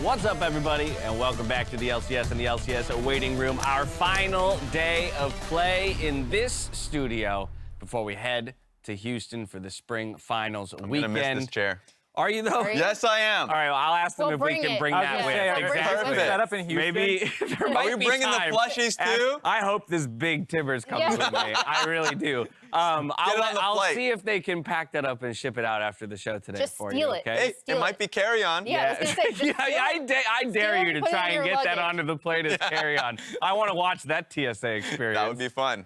What's up, everybody, and welcome back to the LCS and the LCS waiting room, our final day of play in this studio before we head to Houston for the spring finals weekend. I'm gonna miss this chair. Are you, though? Yes, I am. All right, well, I'll ask them if we can bring that with. Exactly. Set up in Houston. Maybe there might Are we be bringing time. the plushies too? I hope this big Timbers comes with me. I really do. I'll see if they can pack that up and ship it out after the show today Just for steal you. it. Okay? Hey, it might be carry-on. Yeah, I was gonna say, just I dare you to put it try in and your get that luggage. onto the plate as carry-on. I want to watch that TSA experience. That would be fun.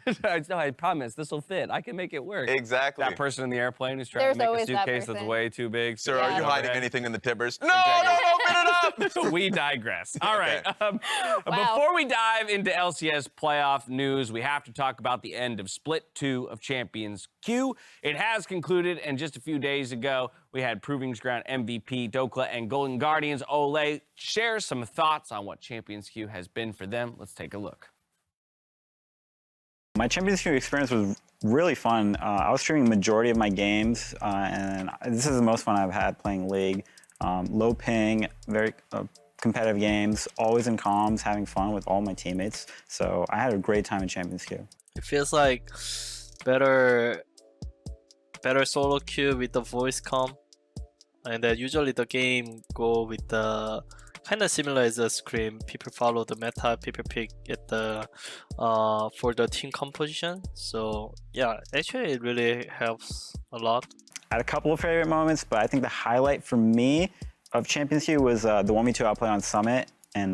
No, I promise this will fit. I can make it work. Exactly. That person in the airplane who's trying There's to make a always that suitcase that's person. way too big. Sir, are you Yeah. hiding anything in the Timbers? No, Exactly. don't open it up! We digress. All right. Okay. Before we dive into LCS playoff news, we have to talk about the end of Split 2 of Champions Q. It has concluded, and just a few days ago, we had Proving Ground MVP Dokla and Golden Guardians Ole share some thoughts on what Champions Q has been for them. Let's take a look. My Champions Q experience was really fun. I was streaming the majority of my games, and this is the most fun I've had playing League. Low ping, very competitive games, always in comms, having fun with all my teammates. So I had a great time in Champions Q. It feels like better solo queue with the voice comm, and that usually the game go with the kind of similar as a Scream. People follow the meta, people pick at the for the team composition. So yeah, actually it really helps a lot. I had a couple of favorite moments, but I think the highlight for me of Champions Q was the 1v2 outplay on Summit. And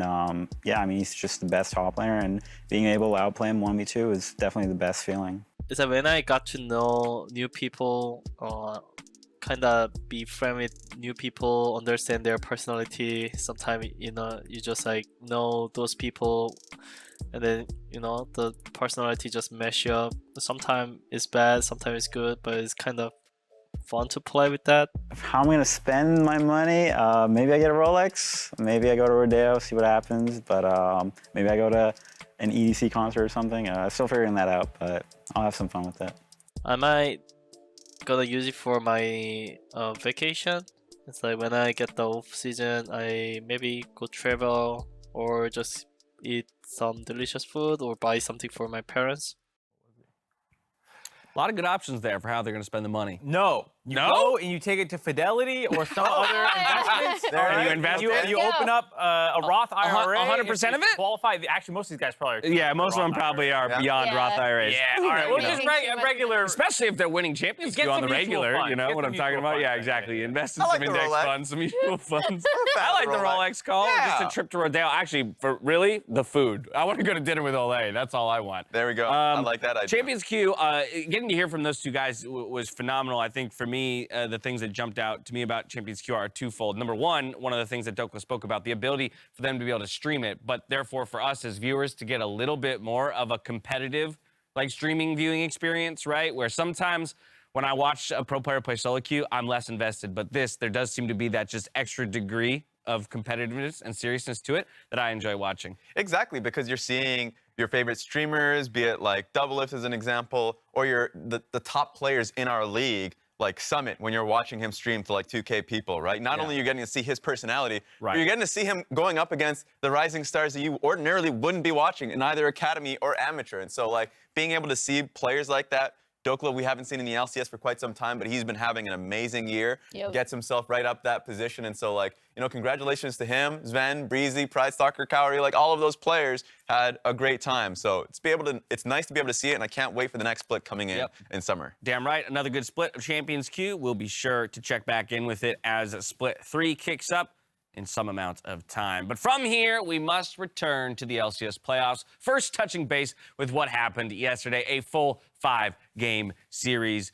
yeah, I mean, he's just the best top player, and being able to outplay him 1v2 is definitely the best feeling. Is that when I got to know new people, kind of be friend with new people, understand their personality. Sometimes you just like know those people, and then the personality just mesh up. Sometimes it's bad, sometimes it's good, but it's kind of fun to play with that. How I'm gonna spend my money? Maybe I get a Rolex. Maybe I go to Rodeo, see what happens. But maybe I go to an EDC concert or something. I'm still figuring that out, but I'll have some fun with it. I might gonna use it for my vacation. It's like when I get the off season, I maybe go travel or just eat some delicious food or buy something for my parents. A lot of good options there for how they're going to spend the money. No. You go and you take it to Fidelity or some other investments. And you invest it? You open up a Roth IRA. 100% of it? Qualify. Actually, most of these guys probably are. Yeah, most of them probably are beyond Roth IRAs. Yeah, all right. Well, just regular. Especially if they're winning Champions Get Q on some the mutual regular, funds. you know Get what some I'm talking mutual about? Yeah, funds. exactly. Invest in I some like the index Rolex. funds, some mutual funds. I like the Rolex. Rolex call. Yeah. Just a trip to Rodeo. Actually, for really, the food. I want to go to dinner with Ole. That's all I want. There we go. I like that idea. Champions Q, getting to hear from those two guys was phenomenal. I think for me, the things that jumped out to me about Champions Q are twofold. Number one of the things that Dokla spoke about, the ability for them to be able to stream it, but therefore for us as viewers to get a little bit more of a competitive, like streaming viewing experience, right? Where sometimes when I watch a pro player play solo queue, I'm less invested, but there does seem to be that just extra degree of competitiveness and seriousness to it that I enjoy watching. Exactly, because you're seeing your favorite streamers, be it like Doublelift as an example, or the top players in our league, like Summit, when you're watching him stream to like 2K people, right? Not only are you getting to see his personality, but you're getting to see him going up against the rising stars that you ordinarily wouldn't be watching in either academy or amateur. And so like being able to see players like that, Dokla we haven't seen in the LCS for quite some time, but he's been having an amazing year. Yep. Gets himself right up that position. And so like, congratulations to him, Sven, Breezy, Pride Stalker, Cowrie, like all of those players had a great time. So it's nice to be able to see it, and I can't wait for the next split coming in summer. Damn right. Another good split of Champions Q. We'll be sure to check back in with it as Split 3 kicks up in some amount of time. But from here, we must return to the LCS playoffs. First, touching base with what happened yesterday, a full 5-game series.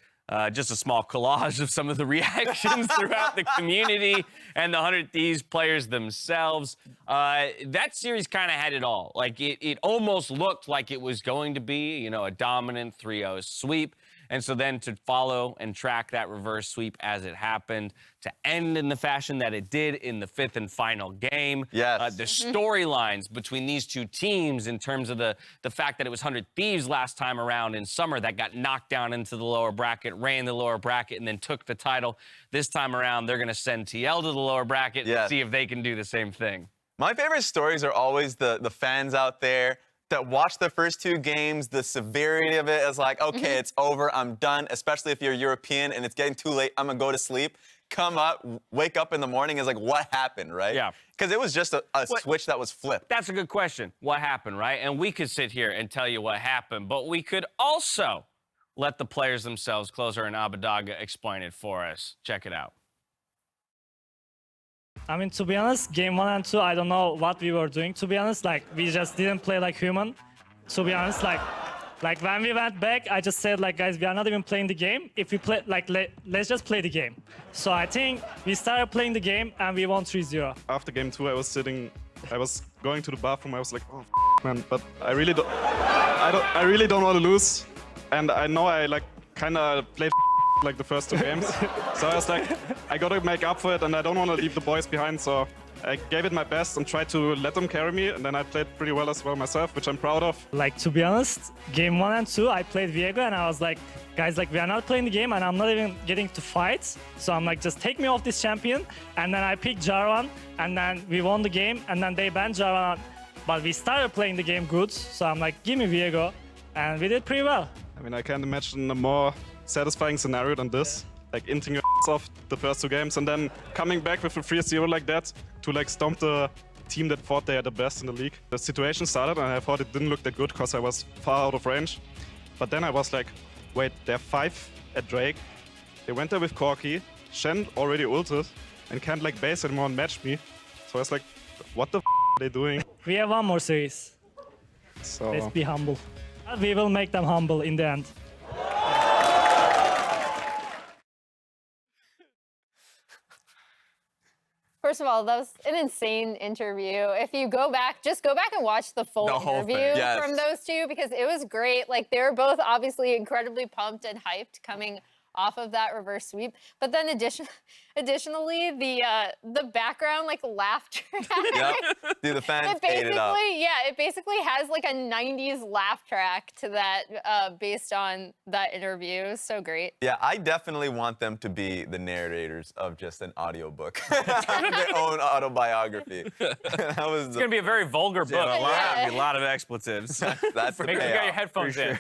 Just a small collage of some of the reactions throughout the community and the 100 Thieves players themselves. That series kind of had it all. Like, it almost looked like it was going to be, a dominant 3-0 sweep. And so then to follow and track that reverse sweep as it happened, to end in the fashion that it did in the 5th and final game. Yes. The storylines between these two teams in terms of the fact that it was 100 Thieves last time around in summer that got knocked down into the lower bracket, ran the lower bracket, and then took the title. This time around, they're going to send TL to the lower bracket and see if they can do the same thing. My favorite stories are always the fans out there that watch the first 2 games, the severity of it is like, okay, it's over, I'm done, especially if you're European and it's getting too late, I'm gonna go to sleep. Come up, wake up in the morning, is like, what happened, right? Yeah. Because it was just a switch that was flipped. That's a good question. What happened, right? And we could sit here and tell you what happened, but we could also let the players themselves, Closer and Abadaga, explain it for us. Check it out. I mean, to be honest, game 1 and 2, I don't know what we were doing, to be honest. Like, we just didn't play like human. To be honest, like when we went back, I just said, like, guys, we are not even playing the game. If we play, like, let's just play the game. So I think we started playing the game and we won 3-0. After game 2, I was going to the bathroom. I was like, oh, man, but I really don't want to lose. And I know I, like, kind of played like the first 2 games. So I was like, I gotta make up for it and I don't want to leave the boys behind. So I gave it my best and tried to let them carry me. And then I played pretty well as well myself, which I'm proud of. Like, to be honest, game 1 and 2, I played Viego and I was like, guys, like, we are not playing the game and I'm not even getting to fight. So I'm like, just take me off this champion. And then I picked Jarvan and then we won the game and then they banned Jarvan. But we started playing the game good. So I'm like, give me Viego. And we did pretty well. I mean, I can't imagine a more satisfying scenario than this. Like, inting your off the first 2 games and then coming back with a 3-0 like that to, like, stomp the team that thought they are the best in the league. The situation started and I thought it didn't look that good because I was far out of range. But then I was like, wait, they're 5 at Drake. They went there with Corki. Shen already ulted and can't, like, base anymore and match me. So I was like, what the are they doing? We have 1 more series. So Let's be humble. We will make them humble in the end. First of all, that was an insane interview. If you go back, just go back and watch the full interview from those 2 because it was great. Like, they were both obviously incredibly pumped and hyped coming off of that reverse sweep. But then additionally, the background, like, laugh track. Yep. Dude, the fans ate it up. Yeah, it basically has like a 90s laugh track to that based on that interview. It was so great. Yeah, I definitely want them to be the narrators of just an audiobook. Their own autobiography. It's going to be a very vulgar book. A lot of expletives. That's the Make sure you got your payoff. headphones in.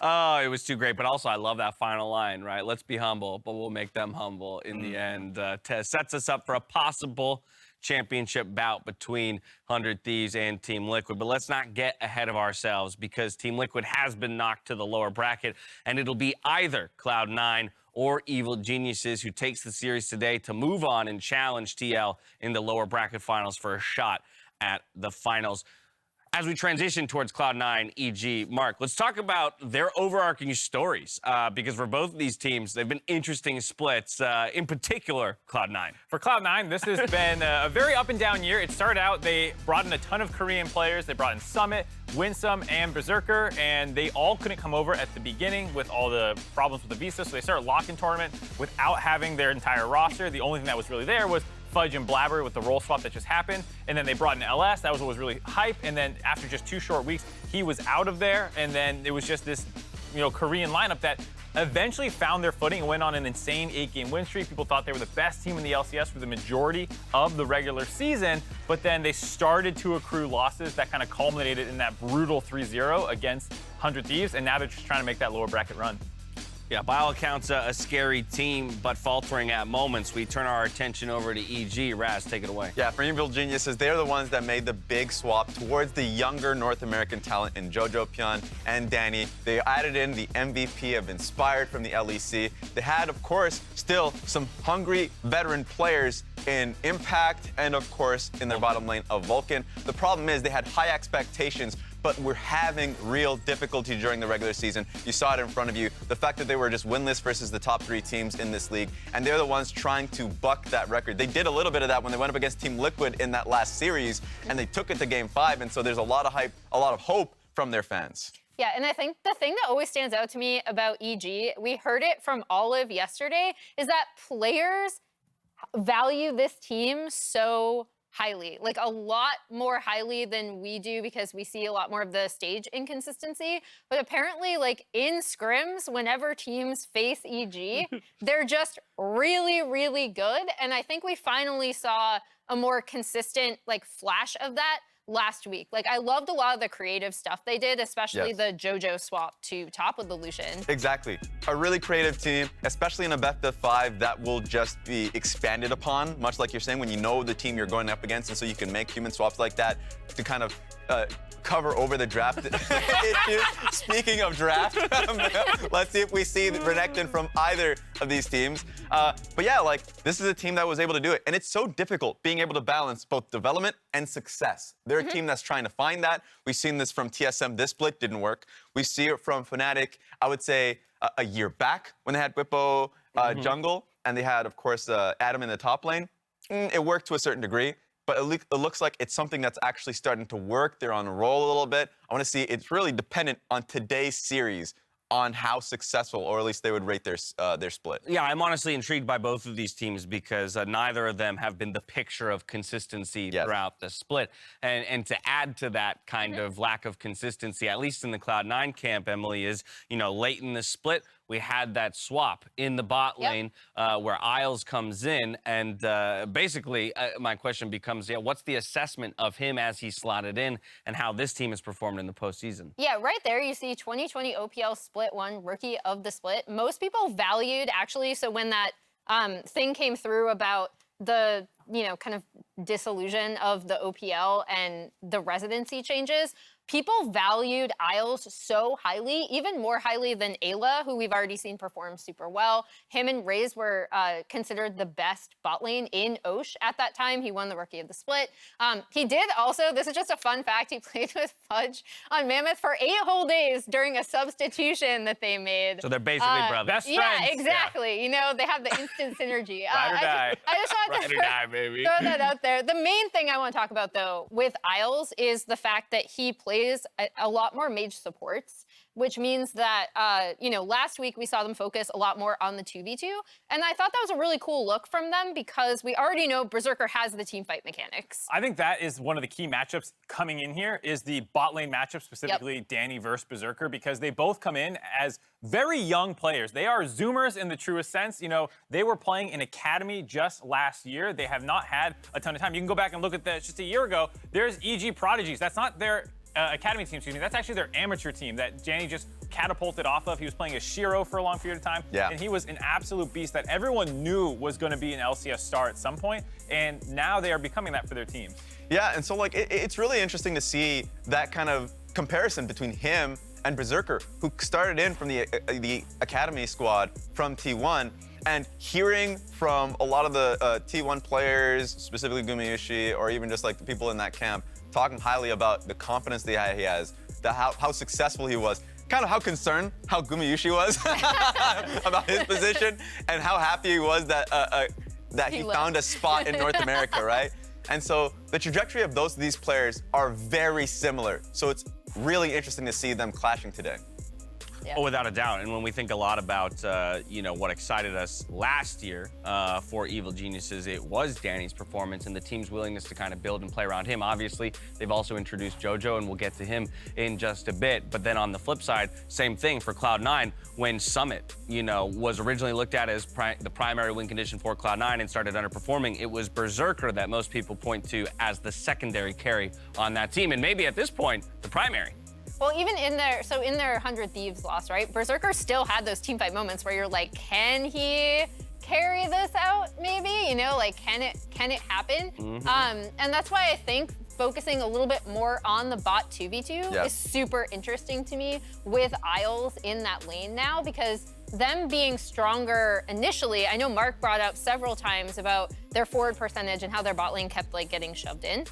Oh, it was too great. But also, I love that final line, right? Let's be humble, but we'll make them humble in the end. Sets us up for a possible championship bout between 100 Thieves and Team Liquid. But let's not get ahead of ourselves because Team Liquid has been knocked to the lower bracket, and it'll be either Cloud9 or Evil Geniuses who takes the series today to move on and challenge TL in the lower bracket finals for a shot at the finals. As we transition towards Cloud9, EG, Mark, let's talk about their overarching stories because for both of these teams, they've been interesting splits, in particular, Cloud9. For Cloud9, this has been a very up and down year. It started out, they brought in a ton of Korean players. They brought in Summit, Winsome, and Berserker, and they all couldn't come over at the beginning with all the problems with the visa, so they started lock-in tournament without having their entire roster. The only thing that was really there was Fudge and Blaber with the role swap that just happened. And then they brought in LS. That was what was really hype. And then after just 2 short weeks, he was out of there. And then it was just this, Korean lineup that eventually found their footing and went on an insane 8-game win streak. People thought they were the best team in the LCS for the majority of the regular season. But then they started to accrue losses that kind of culminated in that brutal 3-0 against 100 Thieves. And now they're just trying to make that lower bracket run. Yeah, by all accounts, a scary team, but faltering at moments. We turn our attention over to EG. Raz, take it away. Yeah, for Evil Geniuses, they're the ones that made the big swap towards the younger North American talent in jojopyun and Danny. They added in the MVP of Inspired from the LEC. They had, of course, still some hungry veteran players in Impact and, of course, in their bottom lane of Vulcan. The problem is they had high expectations, but we're having real difficulty during the regular season. You saw it in front of you. The fact that they were just winless versus the top 3 teams in this league, and they're the ones trying to buck that record. They did a little bit of that when they went up against Team Liquid in that last series, and they took it to Game 5, and so there's a lot of hype, a lot of hope from their fans. Yeah, and I think the thing that always stands out to me about EG, we heard it from Olive yesterday, is that players value this team so highly, like a lot more highly than we do because we see a lot more of the stage inconsistency. But apparently, like in scrims, whenever teams face EG, they're just really, really good. And I think we finally saw a more consistent like flash of that last week. Like I loved a lot of the creative stuff they did, especially the JoJo swap to top with the Lucian. Exactly. A really creative team, especially in a best of 5 that will just be expanded upon, much like you're saying, when you know the team you're going up against, and so you can make human swaps like that to kind of cover over the draft issues. Speaking of draft, let's see if we see Renekton from either of these teams. But yeah, like this is a team that was able to do it. And it's so difficult being able to balance both development and success. They're a team that's trying to find that. We've seen this from TSM. This split didn't work. We see it from Fnatic, I would say a year back when they had Bwipo jungle. And they had, of course, Adam in the top lane. It worked to a certain degree. But it looks like it's something that's actually starting to work. They're on a roll a little bit. I want to see it's really dependent on today's series on how successful, or at least they would rate their split. Yeah, I'm honestly intrigued by both of these teams because neither of them have been the picture of consistency throughout the split. And to add to that kind of lack of consistency, at least in the Cloud9 camp, Emily, is, you know, late in the split, we had that swap in the bot lane where Isles comes in. And basically, my question becomes, what's the assessment of him as he slotted in and how this team has performed in the postseason? Yeah, right there you see 2020 OPL Split 1, Rookie of the Split. Most people valued, actually, so when that thing came through about the, you know, kind of disillusion of the OPL and the residency changes, people valued Isles so highly, even more highly than Ayla, who we've already seen perform super well. Him and Ryze were considered the best bot lane in Osh at that time. He won the Rookie of the Split. He did also, this is just a fun fact, he played with Fudge on Mammoth for 8 whole days during a substitution that they made. So they're basically brothers. Best friends. Yeah, exactly. Yeah. You know, they have the instant synergy. Ride or die. I just wanted to throw that out there. The main thing I want to talk about, though, with Isles is the fact that he plays a lot more mage supports, which means that, you know, last week we saw them focus a lot more on the 2v2, and I thought that was a really cool look from them because we already know Berserker has the team fight mechanics. I think that is one of the key matchups coming in here is the bot lane matchup, specifically Danny versus Berserker, because they both come in as very young players. They are Zoomers in the truest sense. You know, they were playing in Academy just last year. They have not had a ton of time. You can go back and look at that just a year ago. There's EG Prodigies. That's not their Academy team, excuse me. That's actually their amateur team that Danny just catapulted off of. He was playing as Shiro for a long period of time. And he was an absolute beast that everyone knew was going to be an LCS star at some point. And now they are becoming that for their team. Yeah, and so like it's really interesting to see that kind of comparison between him and Berserker, who started in from the Academy squad from T1. And hearing from a lot of the T1 players, specifically Gumayushi, or even just like the people in that camp, talking highly about the confidence that he has, how successful he was, kind of how concerned how Gumayushi was about his position, and how happy he was that he found a spot in North America, right? And so the trajectory of these players are very similar. So it's really interesting to see them clashing today. Yeah. Oh, without a doubt. And when we think a lot about, you know, what excited us last year for Evil Geniuses, it was Danny's performance and the team's willingness to kind of build and play around him. Obviously, they've also introduced JoJo, and we'll get to him in just a bit. But then on the flip side, same thing for Cloud9. When Summit, you know, was originally looked at as the primary win condition for Cloud9 and started underperforming, it was Berserker that most people point to as the secondary carry on that team. And maybe at this point, the primary. Well, even in their 100 Thieves loss, right? Berserker still had those teamfight moments where you're like, can he carry this out? Maybe, you know, like, can it happen? And that's why I think focusing a little bit more on the bot 2v2 is super interesting to me with Isles in that lane now, because them being stronger initially, I know Mark brought up several times about their forward percentage and how their bot lane kept like getting shoved in.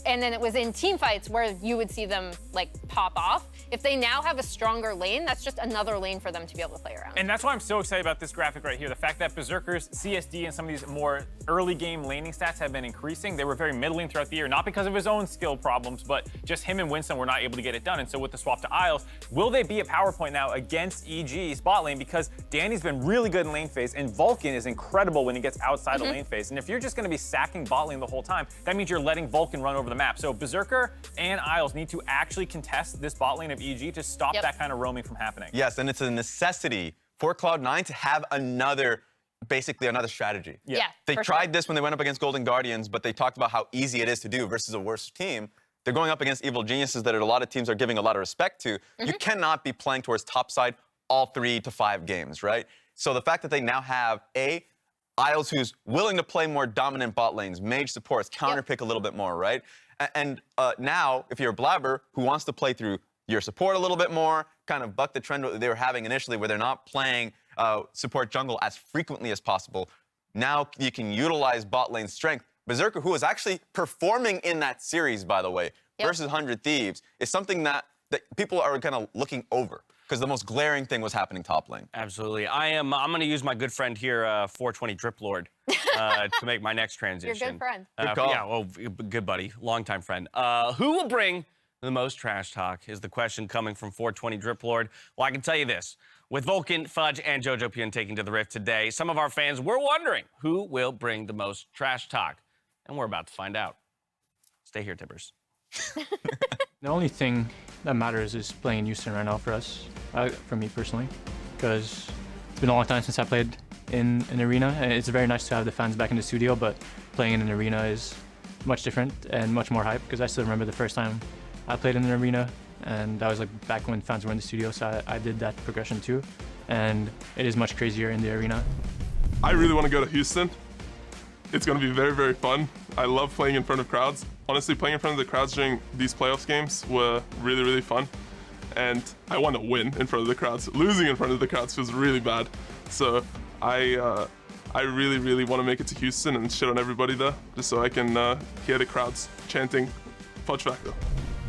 and then it was in team fights where you would see them like pop off. If they now have a stronger lane, that's just another lane for them to be able to play around. And that's why I'm so excited about this graphic right here. The fact that Berserker's CSD and some of these more early game laning stats have been increasing. They were very middling throughout the year, not because of his own skill problems, but just him and Winston were not able to get it done. And so with the swap to Isles, will they be a power point now against EG's bot lane? Because Danny's been really good in lane phase, and Vulcan is incredible when he gets outside of lane phase. And if you're just going to be sacking bot lane the whole time, that means you're letting Vulcan run over the map. So Berserker and Isles need to actually contest this bot lane of EG to stop that kind of roaming from happening. Yes, and it's a necessity for Cloud9 to have basically another strategy. Yeah, they tried this when they went up against Golden Guardians, but they talked about how easy it is to do versus a worse team. They're going up against evil geniuses that a lot of teams are giving a lot of respect to. You cannot be playing towards topside all 3 to 5 games, right? So the fact that they now have Isles who's willing to play more dominant bot lanes, mage supports, counterpick a little bit more, right? And now, if you're a Blaber who wants to play through your support a little bit more, kind of buck the trend that they were having initially where they're not playing support jungle as frequently as possible. Now you can utilize bot lane strength. Berserker, who was actually performing in that series, by the way, versus 100 Thieves, is something that people are kind of looking over because the most glaring thing was happening top lane. Absolutely. I'm going to use my good friend here, 420 Drip Lord, to make my next transition. Your good friend. Good call. Yeah, well, good buddy, longtime friend. Who will bring the most trash talk is the question coming from 420 Drip Lord. Well, I can tell you this. With Vulcan, Fudge, and jojopyun taking to the Rift today, some of our fans were wondering who will bring the most trash talk. And we're about to find out. Stay here, Tibbers. The only thing that matters is playing in Houston right now for us, for me personally, because it's been a long time since I played in an arena, and it's very nice to have the fans back in the studio, but playing in an arena is much different and much more hype, because I still remember the first time I played in an arena, and that was like back when fans were in the studio, so I did that progression too, and it is much crazier in the arena. I really want to go to Houston. It's going to be very, very fun. I love playing in front of crowds. Honestly, playing in front of the crowds during these playoffs games were really, really fun. And I want to win in front of the crowds. Losing in front of the crowds feels really bad. So I really, really want to make it to Houston and shit on everybody there, just so I can hear the crowds chanting Fudge Factor.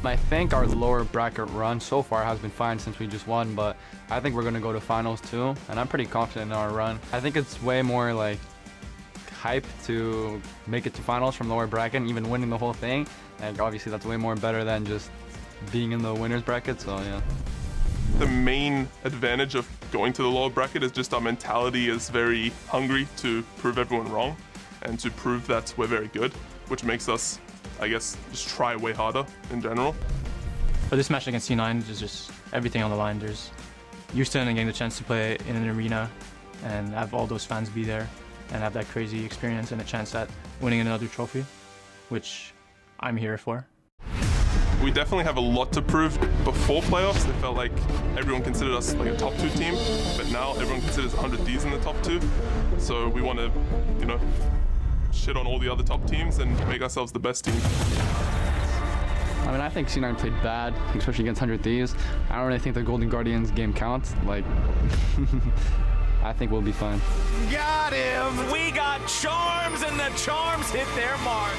I think our lower bracket run so far has been fine since we just won, but I think we're going to go to finals too, and I'm pretty confident in our run. I think it's way more like hype to make it to finals from lower bracket and even winning the whole thing, and obviously that's way more better than just being in the winners bracket, so yeah. The main advantage of going to the lower bracket is just our mentality is very hungry to prove everyone wrong and to prove that we're very good, which makes us, I guess, just try way harder in general. For this match against C9, there's just everything on the line. There's Houston and getting the chance to play in an arena and have all those fans be there and have that crazy experience and a chance at winning another trophy, which I'm here for. We definitely have a lot to prove. Before playoffs, it felt like everyone considered us like a top 2 team, but now everyone considers 100 Ds in the top 2. So we want to, you know, shit on all the other top teams and make ourselves the best team. I mean, I think C9 played bad, especially against 100 Thieves. I don't really think the Golden Guardians game counts. Like, I think we'll be fine. Got him! We got charms, and the charms hit their mark.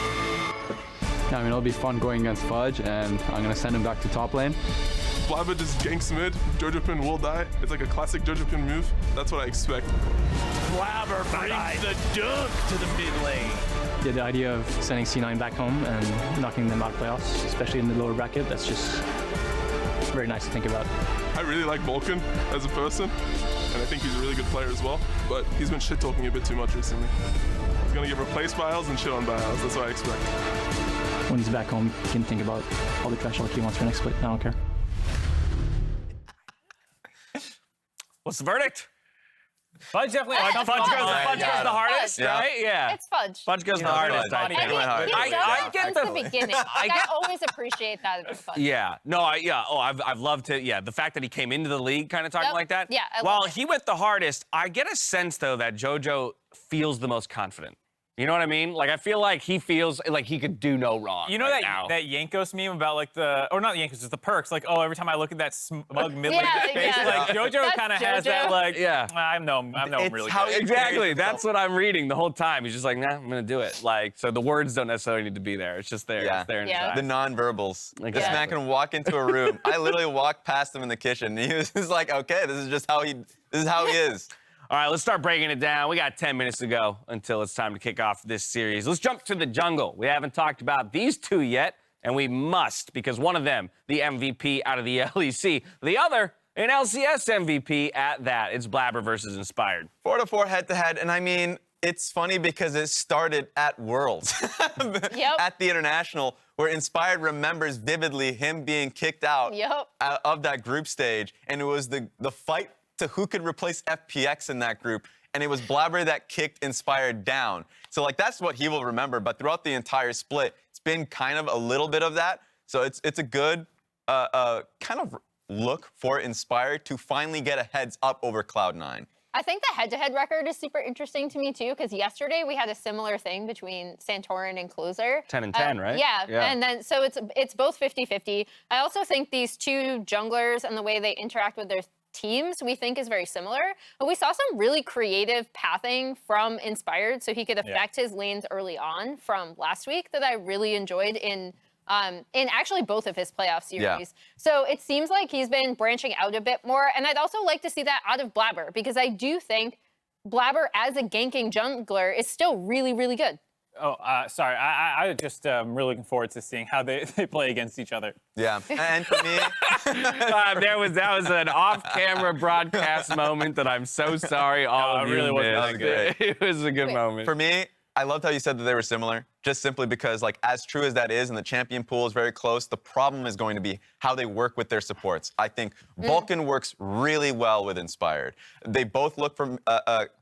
Yeah, I mean, it'll be fun going against Fudge, and I'm going to send him back to top lane. Blaber just ganks mid, jojopyun will die. It's like a classic jojopyun move. That's what I expect. Blaber brings the dunk to the mid lane. Yeah, the idea of sending C9 back home and knocking them out of playoffs, especially in the lower bracket, that's just very nice to think about. I really like Vulcan as a person, and I think he's a really good player as well, but he's been shit-talking a bit too much recently. He's gonna get replaced by Isles and shit on by Isles. That's what I expect. When he's back home, he can think about all the trash talk he wants for next split. I don't care. What's the verdict? Fudge definitely. Fudge goes the hardest, right? Yeah. It's Fudge. Fudge goes the hardest. I think. I get since the beginning. Like, I always appreciate that in Fudge. Yeah. No, I've loved to, the fact that he came into the league kind of talking like that. Yeah, I love While it. he went the hardest, I get a sense, though, that JoJo feels the most confident. You know what I mean? Like, I feel like he feels like he could do no wrong. You know right that Yankos meme about like or not Yankos, just the perks. Like, oh, every time I look at that smug mid lane face, like JoJo kind of has that like, I'm no really good. Exactly. That's what I'm reading the whole time. He's just like, nah, I'm gonna do it. Like, so the words don't necessarily need to be there. It's just there. It's there inside. The non-verbals. Like, this man can walk into a room. I literally walked past him in the kitchen. And he was just like, okay, this is just how he is. All right, let's start breaking it down. We got 10 minutes to go until it's time to kick off this series. Let's jump to the jungle. We haven't talked about these two yet, and we must, because one of them, the MVP out of the LEC, the other, an LCS MVP at that. It's Blaber versus Inspired. 4-4 head-to-head, and I mean, it's funny because it started at Worlds, at the International, where Inspired remembers vividly him being kicked out of that group stage, and it was the fight to who could replace FPX in that group, and it was Blaber that kicked Inspired down. So like that's what he will remember, but throughout the entire split, it's been kind of a little bit of that. So it's a good kind of look for Inspired to finally get a heads up over Cloud9. I think the head-to-head record is super interesting to me, too, because yesterday we had a similar thing between Santorin and Closer. 10 and 10, right? Yeah, and then so it's both 50-50. I also think these two junglers and the way they interact with their teams we think is very similar. But we saw some really creative pathing from Inspired so he could affect his lanes early on from last week that I really enjoyed in actually both of his playoff series. So it seems like he's been branching out a bit more, and I'd also like to see that out of Blaber, because I do think Blaber as a ganking jungler is still really, really good. Oh, sorry. I just really looking forward to seeing how they play against each other. Yeah, and for me, that was an off-camera broadcast moment that I'm so sorry all of you really missed. It was a good moment. For me, I loved how you said that they were similar, just simply because, like, as true as that is, and the champion pool is very close, the problem is going to be how they work with their supports. I think Vulcan works really well with Inspired. They both look from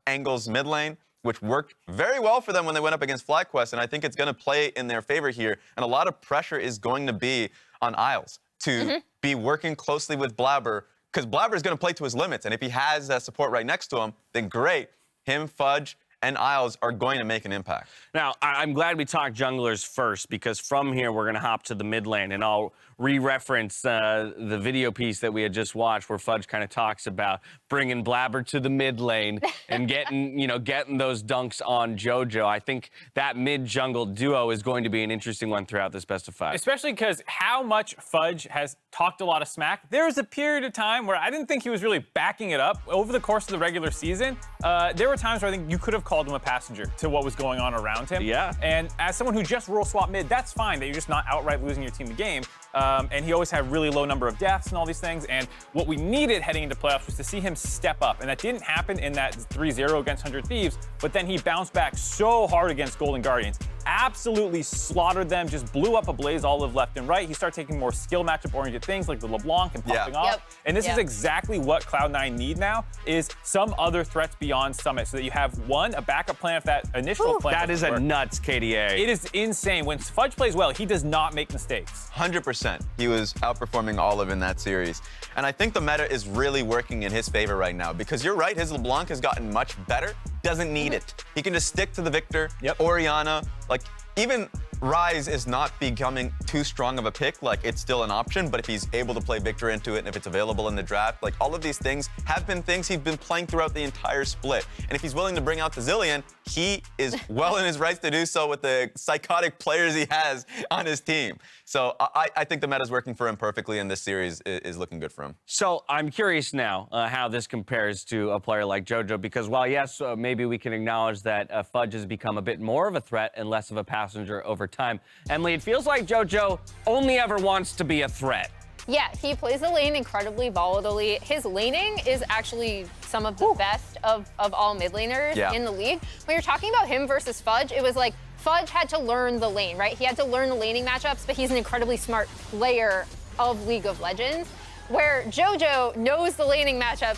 angles mid lane, which worked very well for them when they went up against FlyQuest, and I think it's going to play in their favor here. And a lot of pressure is going to be on Isles to be working closely with Blaber, because Blaber is going to play to his limits, and if he has that support right next to him, then great. Him, Fudge, and Isles are going to make an impact. Now, I'm glad we talked junglers first, because from here we're going to hop to the mid lane, and I'll re-reference the video piece that we had just watched where Fudge kind of talks about bringing Blaber to the mid lane and getting those dunks on JoJo. I think that mid-jungle duo is going to be an interesting one throughout this best of 5. Especially because how much Fudge has talked a lot of smack. There was a period of time where I didn't think he was really backing it up. Over the course of the regular season, there were times where I think you could have called him a passenger to what was going on around him. Yeah. And as someone who just role swap mid, that's fine that you're just not outright losing your team the game. And he always had really low number of deaths and all these things. And what we needed heading into playoffs was to see him step up. And that didn't happen in that 3-0 against 100 Thieves. But then he bounced back so hard against Golden Guardians. Absolutely slaughtered them, just blew up a Blaze Olive left and right. He started taking more skill matchup-oriented things like the LeBlanc and popping off. And this is exactly what Cloud9 need now, is some other threats beyond Summit, so that you have, one, a backup plan if that initial plan That is a nuts KDA. It is insane. When Fudge plays well, he does not make mistakes. 100%. He was outperforming Olive in that series. And I think the meta is really working in his favor right now, because you're right, his LeBlanc has gotten much better. Doesn't need it. He can just stick to the Victor, Orianna, like even Ryze is not becoming too strong of a pick. Like, it's still an option, but if he's able to play Victor into it, and if it's available in the draft, like, all of these things have been things he's been playing throughout the entire split. And if he's willing to bring out the Zillion, he is well in his rights to do so with the psychotic players he has on his team. So I think the meta's working for him perfectly, and this series is looking good for him. So I'm curious now how this compares to a player like JoJo, because while, yes, maybe we can acknowledge that Fudge has become a bit more of a threat and less of a passenger over time, Emily, it feels like JoJo only ever wants to be a threat. Yeah, he plays the lane incredibly volatilely. His laning is actually some of the best of all mid laners in the league. When you're talking about him versus Fudge, it was like Fudge had to learn the lane, right? He had to learn the laning matchups, but he's an incredibly smart player of League of Legends. Where JoJo knows the laning matchups,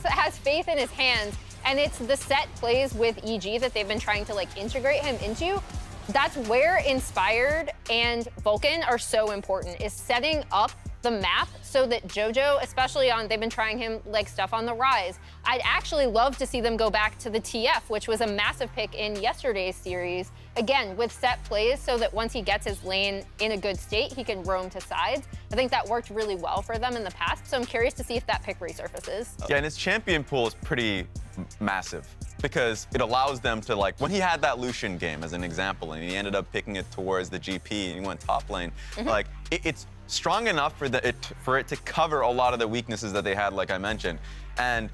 has faith in his hands, and it's the set plays with EG that they've been trying to like integrate him into. That's where Inspired and Vulcan are so important, is setting up the map so that JoJo, especially they've been trying him like stuff on the Ryze. I'd actually love to see them go back to the TF, which was a massive pick in yesterday's series. Again, with set plays so that once he gets his lane in a good state, he can roam to sides. I think that worked really well for them in the past, so I'm curious to see if that pick resurfaces. Yeah, and his champion pool is pretty massive because it allows them to, like, when he had that Lucian game as an example, and he ended up picking it towards the GP and he went top lane, like, it's strong enough for it to cover a lot of the weaknesses that they had, like I mentioned. And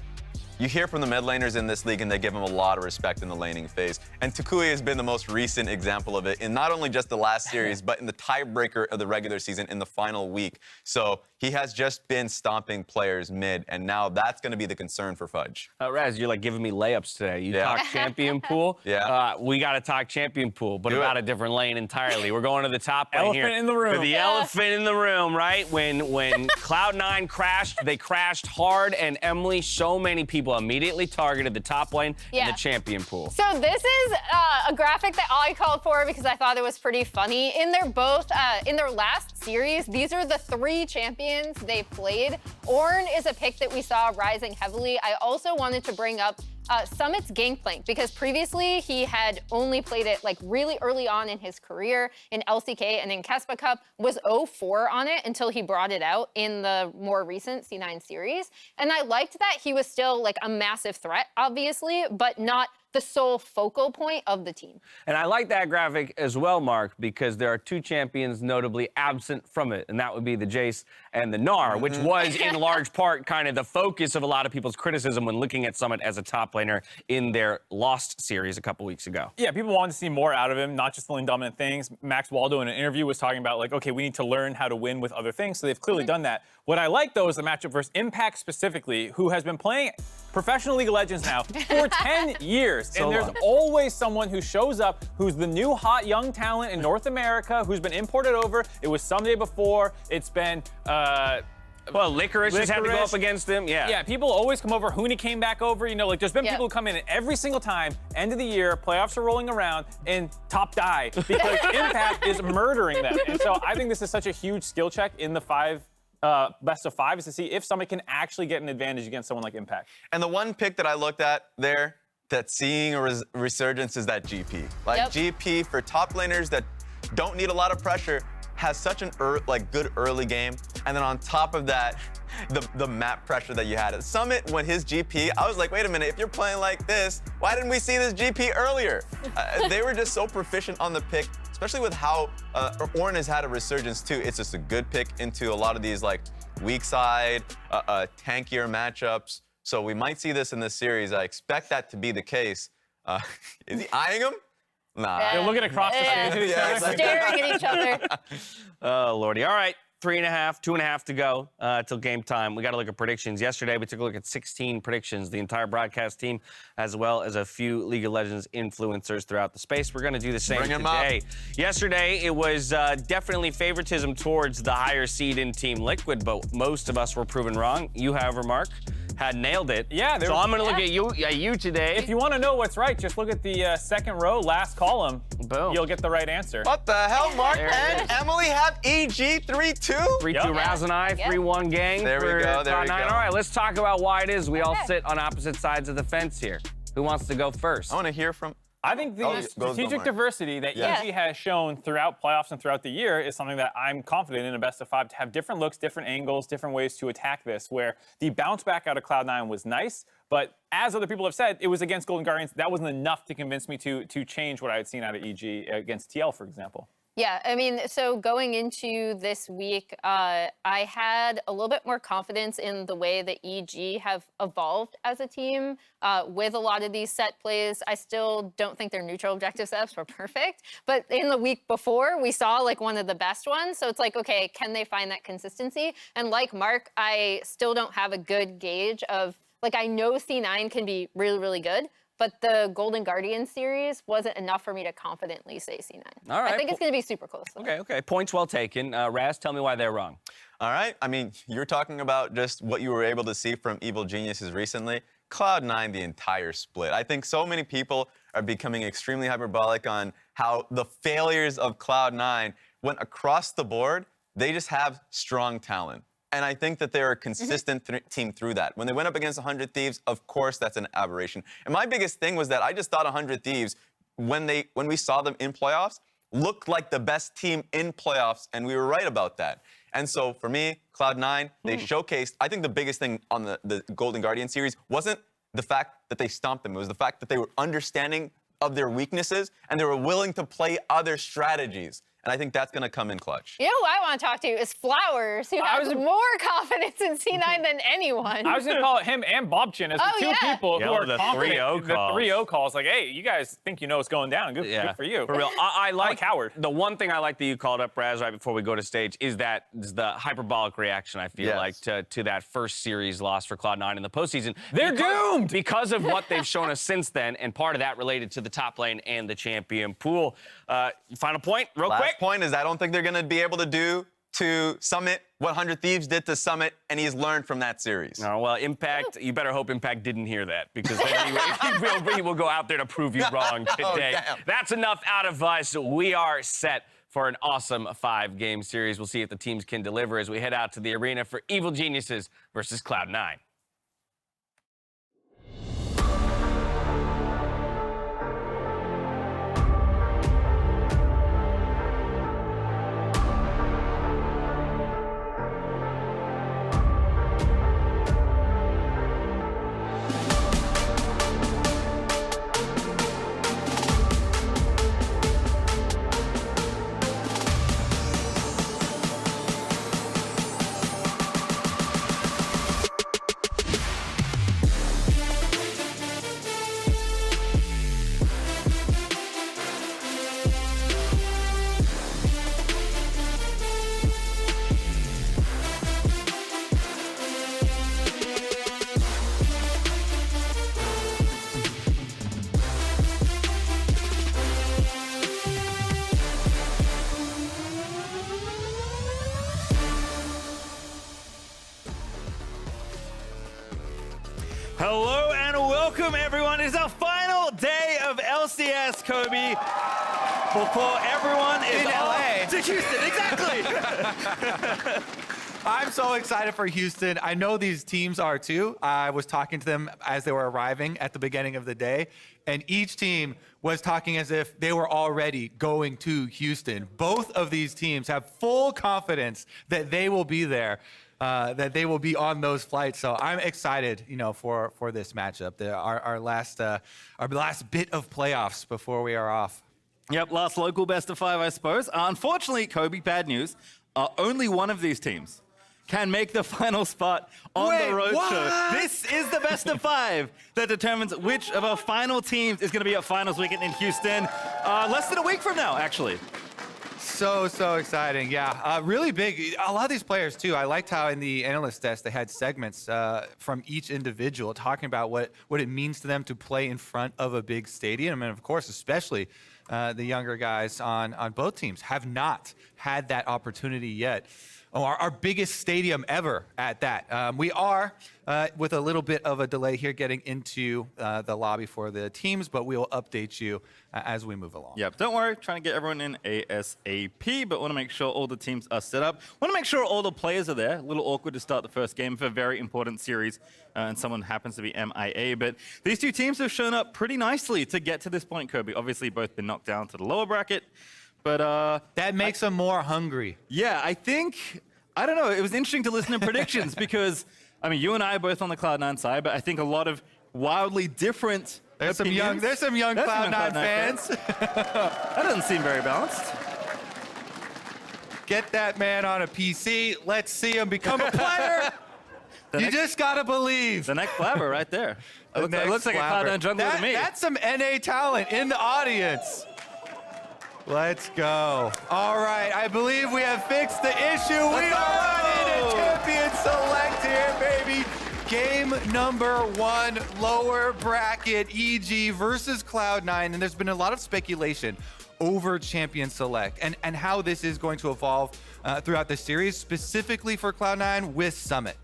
you hear from the mid laners in this league, and they give him a lot of respect in the laning phase. And Tukui has been the most recent example of it in not only just the last series, but in the tiebreaker of the regular season in the final week. So he has just been stomping players mid, and now that's going to be the concern for Fudge. Raz, you're like giving me layups today. You talk champion pool. Yeah. We got to talk champion pool, but about a different lane entirely. We're going to the top lane here. Elephant in the room. The elephant in the room, right? When Cloud9 crashed, they crashed hard, and Emily, so many people immediately targeted the top lane in the champion pool. So this is a graphic that I called for because I thought it was pretty funny. In their last series, these are the 3 champions they played. Ornn is a pick that we saw rising heavily. I also wanted to bring up Summit's Gangplank, because previously he had only played it like really early on in his career in LCK and in Kespa Cup, was 0-4 on it until he brought it out in the more recent C9 series. And I liked that he was still like a massive threat, obviously, but not the sole focal point of the team. And I like that graphic as well, Mark, because there are 2 champions notably absent from it, and that would be the Jayce and the Gnar, which was in large part kind of the focus of a lot of people's criticism when looking at Summit as a top laner in their Lost series a couple weeks ago. Yeah, people wanted to see more out of him, not just the lane dominant things. Max Waldo in an interview was talking about, like, okay, we need to learn how to win with other things, so they've clearly done that. What I like, though, is the matchup versus Impact specifically, who has been playing professional League of Legends now for 10 years. And there's always someone who shows up who's the new hot young talent in North America, who's been imported over. It was someday before. It's been well, FLICKR just had to go up against him. Yeah, people always come over. Huni came back over. You know, like there's been people who come in every single time, end of the year, playoffs are rolling around, and top die because Impact is murdering them. And so I think this is such a huge skill check in the best of 5 is to see if Summit can actually get an advantage against someone like Impact. And the one pick that I looked at there that's seeing a resurgence is that GP. Like GP for top laners that don't need a lot of pressure has such an good early game. And then on top of that, the map pressure that you had at Summit when his GP, I was like, wait a minute, if you're playing like this, why didn't we see this GP earlier? They were just so proficient on the pick, especially with how Ornn has had a resurgence too. It's just a good pick into a lot of these like weak side, tankier matchups. So we might see this in this series. I expect that to be the case. Is he eyeing him? Nah. They're looking across the stage at each other. Staring at each other. Oh, Lordy. All right. 3.5, 2.5 to go till game time. We got to look at predictions. Yesterday, we took a look at 16 predictions, the entire broadcast team, as well as a few League of Legends influencers throughout the space. We're going to do the same today. Yesterday, it was definitely favoritism towards the higher seed in Team Liquid, but most of us were proven wrong. You, however, Mark, had nailed it. Yeah. So I'm going to look at you today. If you want to know what's right, just look at the second row, last column. Boom. You'll get the right answer. What the hell, Mark and Emily have EG 3-2? 3-2 Raz and I, 3-1 gang. There we go, there we go. All right, let's talk about why it is we all sit on opposite sides of the fence here. Who wants to go first? I want to hear from... I think the strategic diversity that EG has shown throughout playoffs and throughout the year is something that I'm confident in a best of 5 to have different looks, different angles, different ways to attack this, where the bounce back out of Cloud9 was nice, but as other people have said, it was against Golden Guardians. That wasn't enough to convince me to change what I had seen out of EG against TL, for example. Yeah, I mean, so going into this week, I had a little bit more confidence in the way that EG have evolved as a team with a lot of these set plays. I still don't think their neutral objective setups were perfect, but in the week before, we saw like one of the best ones. So it's like, okay, can they find that consistency? And like Mark, I still don't have a good gauge of, like, I know C9 can be really, really good, but the Golden Guardian series wasn't enough for me to confidently say C9. All right. I think it's going to be super close, though. Okay. Points well taken. Raz, tell me why they're wrong. All right. I mean, you're talking about just what you were able to see from Evil Geniuses recently. Cloud9, the entire split. I think so many people are becoming extremely hyperbolic on how the failures of Cloud9 went across the board, they just have strong talent. And I think that they're a consistent team through that. When they went up against 100 Thieves, of course, that's an aberration. And my biggest thing was that I just thought 100 Thieves, when we saw them in playoffs, looked like the best team in playoffs, and we were right about that. And so for me, Cloud9, they showcased, I think the biggest thing on the Golden Guardian series wasn't the fact that they stomped them. It was the fact that they were understanding of their weaknesses, and they were willing to play other strategies. And I think that's going to come in clutch. You know who I want to talk to is Flowers, who has more confidence in C9 than anyone. I was going to call it him and Bobchin as the two people who are the confident. 3-0 calls. The 3-0 calls. Like, hey, you guys think you know what's going down. Good for you. For real. I like I'm a coward. The one thing I like that you called up, Raz, right before we go to stage is the hyperbolic reaction, I feel like, to that first series loss for Cloud9 in the postseason. They're doomed! Because of what they've shown us since then, and part of that related to the top lane and the champion pool. Final point, real quick. Last point is I don't think they're going to be able to do to Summit what 100 Thieves did to Summit, and he's learned from that series. Oh, well, Impact, you better hope Impact didn't hear that, because then he will go out there to prove you wrong today. That's enough out of us. We are set for an awesome 5-game series. We'll see if the teams can deliver as we head out to the arena for Evil Geniuses versus Cloud9. Hello and welcome, everyone. It is our final day of LCS, Kobe, before everyone is in LA to Houston. Exactly. I'm so excited for Houston. I know these teams are too. I was talking to them as they were arriving at the beginning of the day, and each team was talking as if they were already going to Houston. Both of these teams have full confidence that they will be there. That they will be on those flights. So I'm excited, for this matchup. Our last bit of playoffs before we are off. Yep, last local best of 5, I suppose. Unfortunately, Kobe, bad news. Only one of these teams can make the final spot on the road show. This is the best of 5 that determines which of our final teams is going to be at finals weekend in Houston. Less than a week from now, actually. So exciting. Yeah, really big. A lot of these players too. I liked how in the analyst desk they had segments from each individual talking about what it means to them to play in front of a big stadium. And of course, especially the younger guys on both teams have not had that opportunity yet. Oh, our biggest stadium ever at that. We are, with a little bit of a delay here, getting into the lobby for the teams, but we will update you as we move along. Yep, don't worry, trying to get everyone in ASAP, but want to make sure all the teams are set up. Want to make sure all the players are there. A little awkward to start the first game for a very important series, and someone happens to be MIA, but these two teams have shown up pretty nicely to get to this point, Kobe. Obviously, both been knocked down to the lower bracket. But that makes them more hungry. Yeah, I don't know. It was interesting to listen to predictions because, I mean, you and I are both on the Cloud9 side, but I think a lot of wildly different There's some young Cloud9 fans. That doesn't seem very balanced. Get that man on a PC. Let's see him become a player. You just gotta believe. The next Blaber right there. It looks like a Cloud9 jungler to me. That's some NA talent in the audience. Let's go. All right, I believe we have fixed the issue. We are running a champion select here, baby. Game number 1, lower bracket, EG versus Cloud9. And there's been a lot of speculation over champion select and how this is going to evolve throughout the series, specifically for Cloud9 with Summit.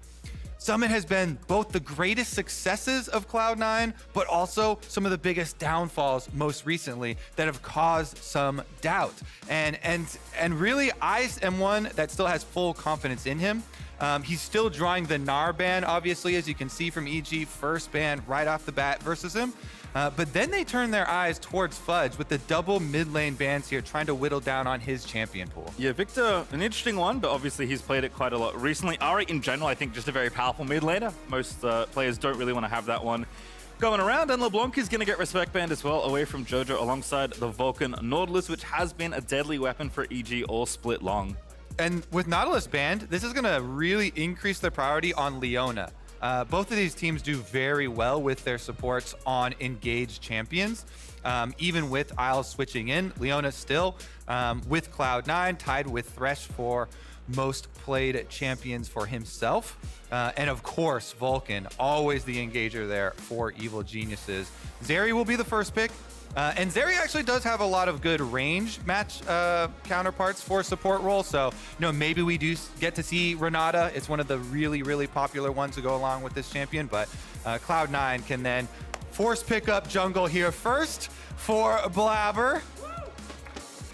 Summit has been both the greatest successes of Cloud9, but also some of the biggest downfalls most recently that have caused some doubt. And really, I am one that still has full confidence in him. He's still drawing the Gnar ban, obviously, as you can see from EG, first ban right off the bat versus him. But then they turn their eyes towards Fudge with the double mid lane bans here, trying to whittle down on his champion pool. Yeah, Victor, an interesting one, but obviously he's played it quite a lot recently. Ari, in general, I think just a very powerful mid laner. Most players don't really want to have that one going around, and LeBlanc is going to get respect banned as well, away from Jojo alongside the Vulcan Nautilus, which has been a deadly weapon for EG all split long. And with Nautilus banned, this is going to really increase their priority on Leona. Both of these teams do very well with their supports on engaged champions. Even with Isles switching in, Leona still with Cloud9 tied with Thresh for most played champions for himself. And of course, Vulcan, always the engager there for Evil Geniuses. Zeri will be the first pick. And Zeri actually does have a lot of good range match counterparts for support role. So, maybe we do get to see Renata. It's one of the really, really popular ones to go along with this champion. But Cloud9 can then force pick up jungle here first for Blaber.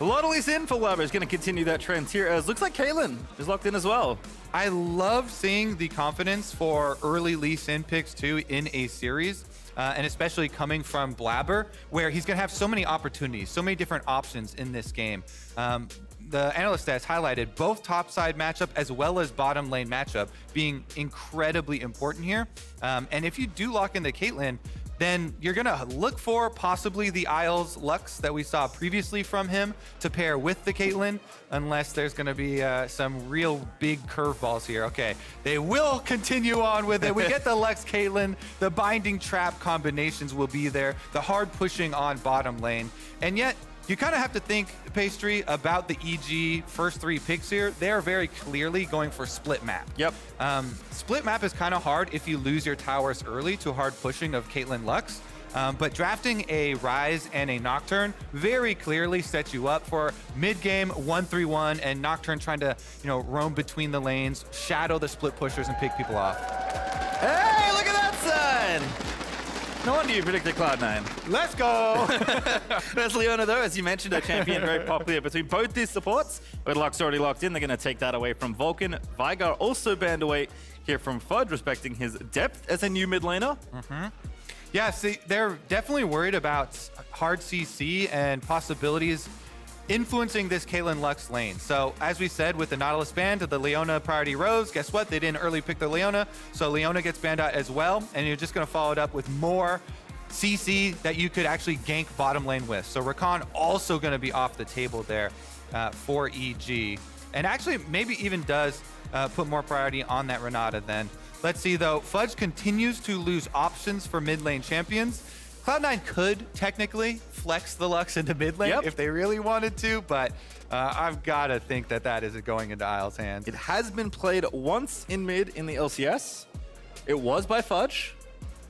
Lottely's in for Blaber. Is going to continue that trend here, as looks like Caitlyn is locked in as well. I love seeing the confidence for early Lee Sin picks too in a series. And especially coming from Blaber, where he's going to have so many opportunities, so many different options in this game. The analyst stats highlighted both top side matchup as well as bottom lane matchup being incredibly important here. And if you do lock in the Caitlyn, then you're going to look for possibly the Isles Lux that we saw previously from him to pair with the Caitlyn, unless there's going to be some real big curveballs here. Okay, they will continue on with it. We get the Lux Caitlyn, the binding trap combinations will be there, the hard pushing on bottom lane, and yet you kind of have to think, Pastry, about the EG first three picks here. They are very clearly going for split map. Yep. Split map is kind of hard if you lose your towers early to hard pushing of Caitlyn Lux. But drafting a Ryze and a Nocturne very clearly sets you up for mid-game 1-3-1 and Nocturne trying to, roam between the lanes, shadow the split pushers and pick people off. Hey, look at that side! No wonder you predicted Cloud9. Let's go! There's Leona, though, as you mentioned, a champion very popular between both these supports. With Lux already locked in, they're going to take that away from Vulcan. FLICKR also banned away here from Fudge, respecting his depth as a new mid laner. Yeah, see, they're definitely worried about hard CC and possibilities influencing this Caitlyn Lux lane. So as we said, with the Nautilus ban to the Leona priority rose, guess what? They didn't early pick the Leona, so Leona gets banned out as well, and you're just going to follow it up with more CC that you could actually gank bottom lane with. So Rakan also going to be off the table there for EG, and actually maybe even does put more priority on that Renata then. Let's see though, Fudge continues to lose options for mid lane champions. Cloud9 could technically flex the Lux into mid lane if they really wanted to, but I've got to think that that isn't going into Isles' hands. It has been played once in mid in the LCS. It was by Fudge.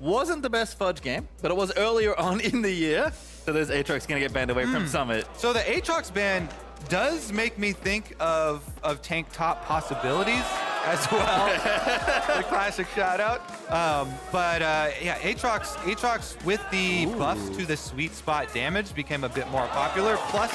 Wasn't the best Fudge game, but it was earlier on in the year. So there's Aatrox going to get banned away from Summit. So the Aatrox ban does make me think of tank top possibilities as well. The classic shout out. Yeah, Aatrox with the buffs to the sweet spot damage became a bit more popular, plus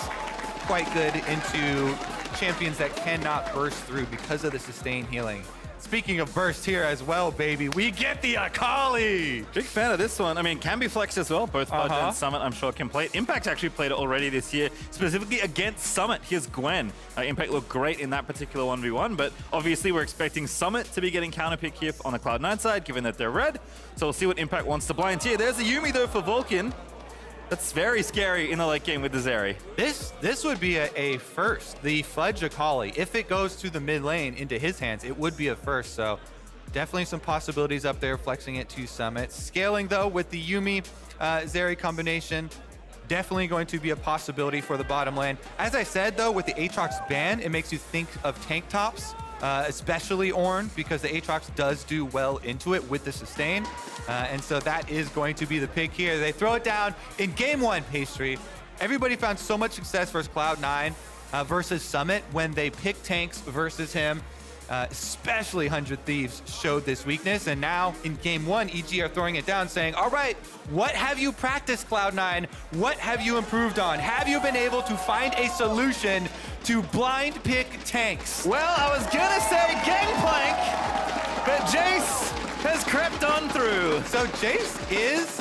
quite good into champions that cannot burst through because of the sustained healing. Speaking of burst here as well, baby, we get the Akali! Big fan of this one. I mean, can be flexed as well. Both Fudge and Summit, I'm sure, can play it. Impact's actually played it already this year, specifically against Summit. Here's Gwen. Impact looked great in that particular 1v1, but obviously we're expecting Summit to be getting counterpick here on the Cloud9 side, given that they're red. So we'll see what Impact wants to blind here. There's a Yuumi, though, for Vulcan. That's very scary in the late game with the Zeri. This would be a first. The Fudge Akali, if it goes to the mid lane into his hands, it would be a first. So definitely some possibilities up there, flexing it to Summit. Scaling though with the Yuumi Zeri combination, definitely going to be a possibility for the bottom lane. As I said though, with the Aatrox ban, it makes you think of tank tops. Especially Ornn, because the Aatrox does do well into it with the sustain. And so that is going to be the pick here. They throw it down in game one, Pastry. Everybody found so much success versus Cloud9 versus Summit when they picked tanks versus him. Especially 100 Thieves showed this weakness, and now in game 1, EG are throwing it down saying, all right, what have you practiced, Cloud9? What have you improved on? Have you been able to find a solution to blind pick tanks? Well, I was gonna say Gangplank, but Jayce has crept on through. So Jayce is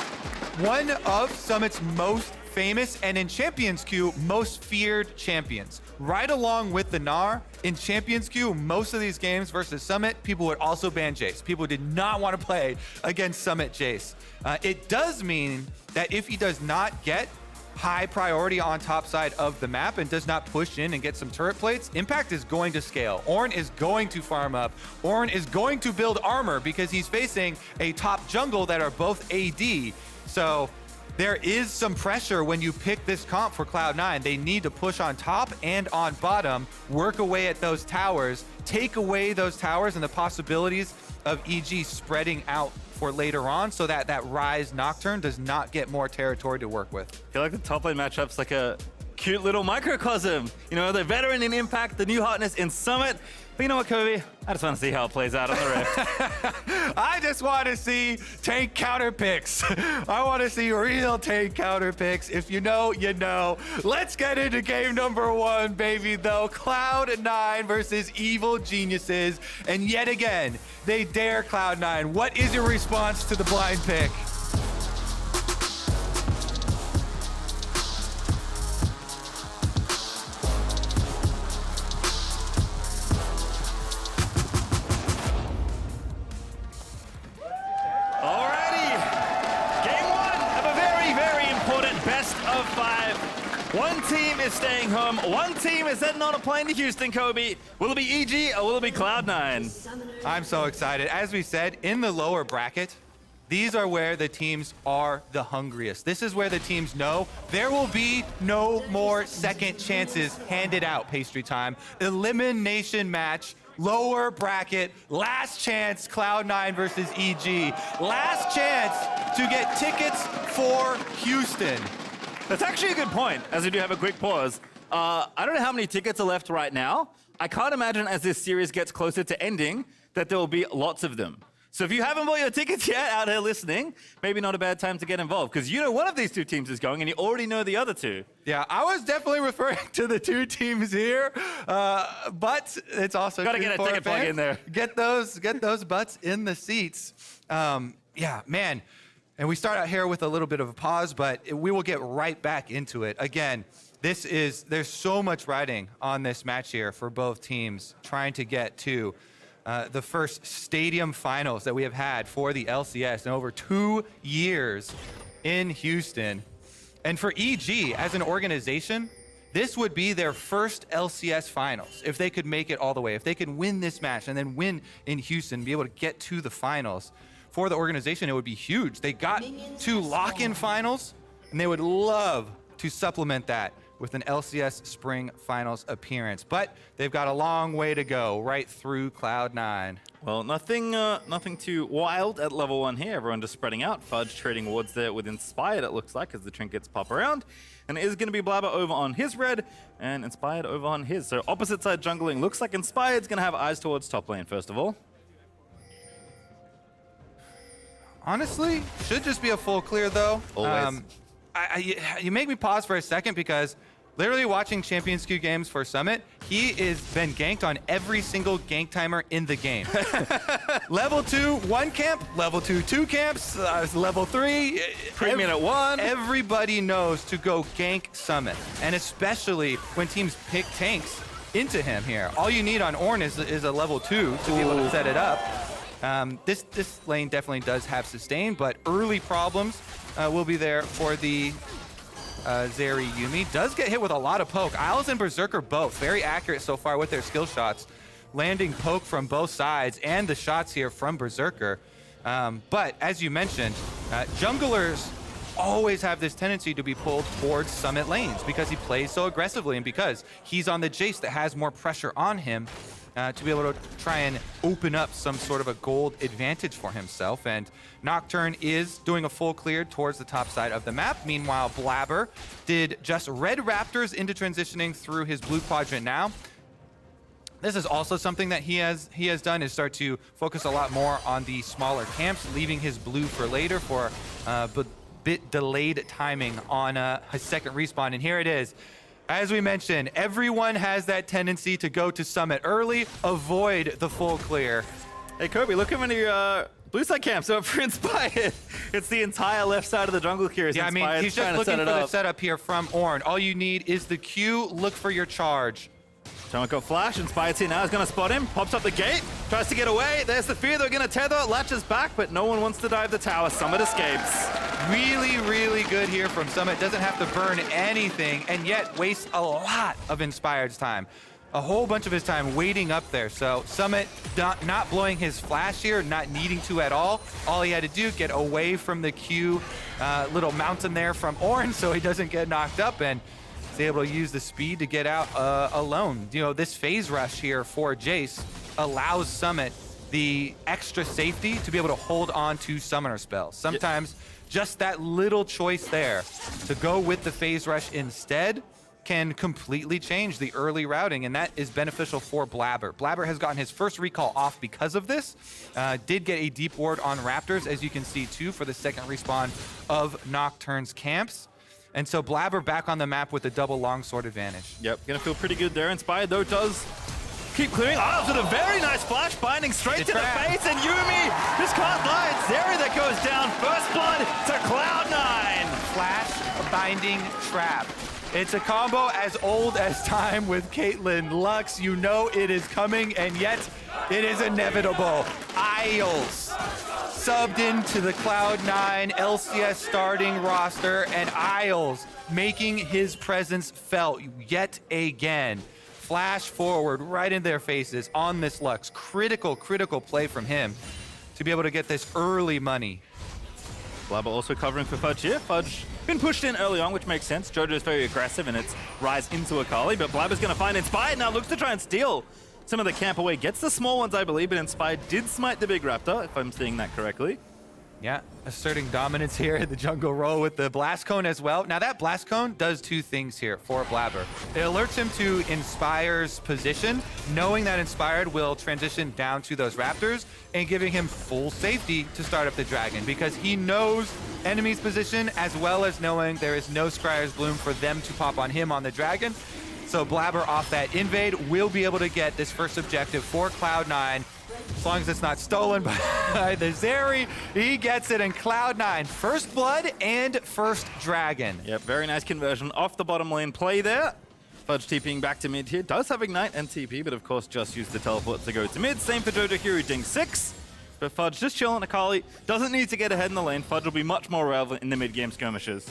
one of Summit's most famous and in Champions Queue, most feared champions. Right along with the Gnar, in Champions Queue, most of these games versus Summit, people would also ban Jayce. People did not want to play against Summit Jayce. It does mean that if he does not get high priority on top side of the map and does not push in and get some turret plates, Impact is going to scale. Ornn is going to farm up. Ornn is going to build armor because he's facing a top jungle that are both AD. So there is some pressure when you pick this comp for Cloud9. They need to push on top and on bottom, work away at those towers, take away those towers and the possibilities of EG spreading out for later on so that that Ryze Nocturne does not get more territory to work with. I feel like the top lane matchup's like a cute little microcosm. You know, the veteran in Impact, the new hotness in Summit. But you know what, Kobe? I just want to see how it plays out on the Rift. I just want to see tank counter picks. I want to see real tank counter picks. If you know, you know. Let's get into game number 1, baby, though. Cloud9 versus Evil Geniuses. And yet again, they dare Cloud9. What is your response to the blind pick? One team is staying home. One team is heading on a plane to Houston, Kobe. Will it be EG or will it be Cloud9? I'm so excited. As we said, in the lower bracket, these are where the teams are the hungriest. This is where the teams know there will be no more second chances handed out, Pastrytime. Elimination match, lower bracket, last chance, Cloud9 versus EG. Last chance to get tickets for Houston. That's actually a good point, as we do have a quick pause. I don't know how many tickets are left right now. I can't imagine as this series gets closer to ending that there will be lots of them. So if you haven't bought your tickets yet out here listening, maybe not a bad time to get involved, because you know one of these two teams is going and you already know the other two. Yeah, I was definitely referring to the two teams here, but it's also gotta get a ticket plug in there. Get those butts in the seats. Yeah, man. And we start out here with a little bit of a pause, but we will get right back into it. Again, there's so much riding on this match here for both teams, trying to get to the first stadium finals that we have had for the LCS in over 2 years in Houston. And for EG, as an organization, this would be their first LCS finals. If they could make it all the way, if they could win this match and then win in Houston, be able to get to the finals. For the organization, it would be huge. They got to lock-in finals, and they would love to supplement that with an LCS Spring Finals appearance. But they've got a long way to go right through Cloud9. Well, nothing too wild at level 1 here. Everyone just spreading out. Fudge trading wards there with Inspired, it looks like, as the trinkets pop around. And it is going to be Blaber over on his red and Inspired over on his. So opposite side jungling. Looks like Inspired's going to have eyes towards top lane, first of all. Honestly, should just be a full clear, though. Always. You make me pause for a second because literally watching Champions Queue games for Summit, he has been ganked on every single gank timer in the game. Level 2, 1 camp. Level 2, 2 camps. Level 3. Premium at 1. Everybody knows to go gank Summit. And especially when teams pick tanks into him here. All you need on Ornn is a level 2 to be able to set it up. This lane definitely does have sustain, but early problems will be there for the Zeri Yuumi. Does get hit with a lot of poke. Isles and Berserker both very accurate so far with their skill shots, landing poke from both sides and the shots here from Berserker. But as you mentioned, junglers always have this tendency to be pulled towards Summit lanes because he plays so aggressively and because he's on the Jayce that has more pressure on him. To be able to try and open up some sort of a gold advantage for himself. And Nocturne is doing a full clear towards the top side of the map. Meanwhile, Blaber did just red raptors into transitioning through his blue quadrant now. This is also something that he has done, is start to focus a lot more on the smaller camps, leaving his blue for later for bit delayed timing on his second respawn. And here it is. As we mentioned, everyone has that tendency to go to Summit early, avoid the full clear. Hey, Kobe, look how many blue side camps up for Inspired. It's the entire left side of the jungle here. Yeah, I mean, he's just looking for the setup here from Ornn. All you need is the Q, look for your charge. Someone got flash, Inspired's here now, is going to spot him, pops up the gate, tries to get away, there's the fear, they're going to tether, latches back, but no one wants to dive the tower, Summit escapes. Really, really good here from Summit, doesn't have to burn anything, and yet wastes a lot of Inspired's time. A whole bunch of his time waiting up there, so Summit not blowing his flash here, not needing to at all. All he had to do, get away from the Q little mountain there from Ornn so he doesn't get knocked up, and able to use the speed to get out alone. You know, this phase rush here for Jayce allows Summit the extra safety to be able to hold on to summoner spells. Sometimes just that little choice there to go with the phase rush instead can completely change the early routing, and that is beneficial for Blaber. Blaber has gotten his first recall off because of this. Did get a deep ward on Raptors, as you can see too, for the second respawn of Nocturne's camps. And so Blaber back on the map with a double longsword advantage. Yep, gonna feel pretty good there. Inspired though does keep clearing. Oh, with a very nice flash binding straight to the face, and Yuumi just can't lie. It's Zeri that goes down. First blood to Cloud9. Flash binding trap. It's a combo as old as time with Caitlyn. Lux, you know it is coming, and yet it is inevitable. Isles subbed into the Cloud9 LCS starting roster, and Isles making his presence felt yet again. Flash forward right in their faces on this Lux. Critical play from him to be able to get this early money. Blaber also covering for Fudge here. Fudge been pushed in early on, which makes sense. Jojo's very aggressive, and it's Ryze into Akali, but Blaber's going to find Inspired now, looks to try and steal some of the camp away. Gets the small ones, I believe, but Inspired did smite the big raptor, if I'm seeing that correctly. Yeah, asserting dominance here in the jungle roll with the blast cone as well. Now that blast cone does two things here for Blaber. It alerts him to Inspire's position, knowing that Inspired will transition down to those raptors, and giving him full safety to start up the dragon, because he knows enemy's position as well as knowing there is no Scryer's Bloom for them to pop on him on the dragon. So Blaber off that invade will be able to get this first objective for Cloud9. As long as it's not stolen by the Zeri, he gets it in Cloud9. First blood and first dragon. Yep, very nice conversion off the bottom lane play there. Fudge TPing back to mid here. Does have Ignite and TP, but of course just used the teleport to go to mid. Same for Jojo here, who dings 6. But Fudge just chilling. Akali doesn't need to get ahead in the lane. Fudge will be much more relevant in the mid-game skirmishes.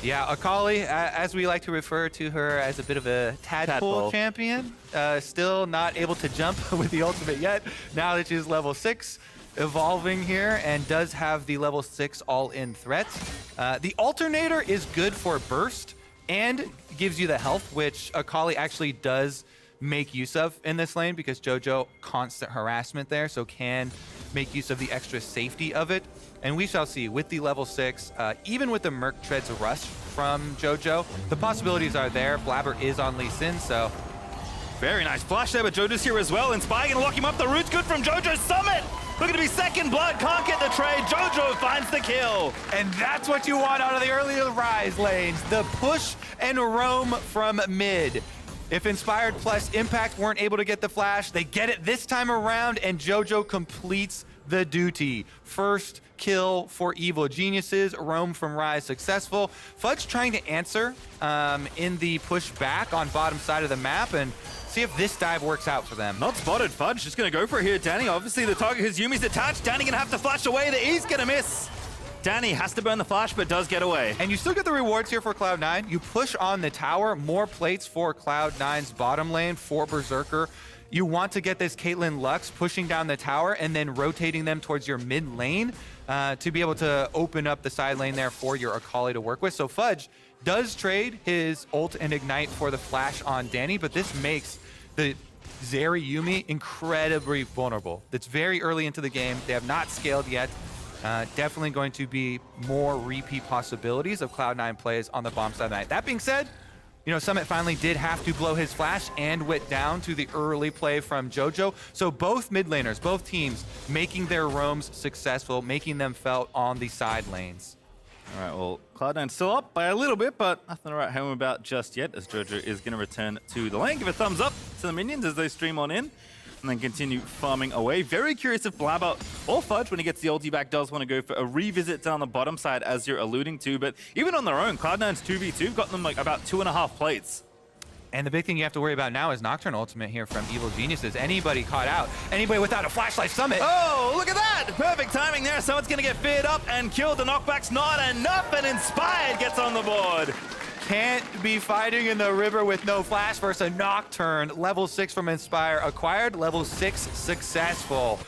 Yeah, Akali, as we like to refer to her as a bit of a tadpole champion, still not able to jump with the ultimate yet. Now that she's level 6, evolving here, and does have the level 6 all-in threat. The alternator is good for burst and gives you the health, which Akali actually does make use of in this lane, because Jojo constant harassment there, so can make use of the extra safety of it. And we shall see with the level 6, even with the Merc Treads rush from Jojo, the possibilities are there. Blaber is on Lee Sin, so. Very nice flash there, but Jojo's here as well. Inspire gonna lock him up. The root's good from Jojo's Summit. Looking to be second blood, can't get the trade. Jojo finds the kill. And that's what you want out of the earlier Ryze lanes. The push and roam from mid. If Inspired plus Impact weren't able to get the flash, they get it this time around, and Jojo completes the duty. First kill for Evil Geniuses, roam from Ryze successful. Fudge trying to answer in the push back on bottom side of the map, and see if this dive works out for them. Not spotted. Fudge just gonna go for it here. Danny, obviously the target, his Yuumi's attached. Danny gonna have to flash away. The E's gonna miss. Danny has to burn the flash, but does get away. And you still get the rewards here for Cloud9. You push on the tower, more plates for Cloud9's bottom lane for Berserker. You want to get this Caitlyn Lux pushing down the tower and then rotating them towards your mid lane to be able to open up the side lane there for your Akali to work with. So Fudge does trade his ult and ignite for the flash on Danny, but this makes the Zeri Yuumi incredibly vulnerable. It's very early into the game. They have not scaled yet. Definitely going to be more repeat possibilities of Cloud9 plays on the bomb side of the night. That being said, Summit finally did have to blow his flash and went down to the early play from Jojo. So both mid laners, both teams making their roams successful, making them felt on the side lanes. All right, well, Cloud9 still up by a little bit, but nothing to write home about just yet, as Jojo is going to return to the lane. Give a thumbs up to the minions as they stream on in, and then continue farming away. Very curious if Blaber or Fudge, when he gets the ulti back, does want to go for a revisit down the bottom side, as you're alluding to. But even on their own, Cloud9's 2v2 got them like about 2.5 plates. And the big thing you have to worry about now is Nocturne ultimate here from Evil Geniuses. Anybody caught out, anybody without a flashlight Summit. Oh, look at that! Perfect timing there. Someone's going to get feared up and killed. The knockback's not enough, and Inspired gets on the board. Can't be fighting in the river with no flash versus a Nocturne. Level 6 from Inspire acquired, level 6 successful.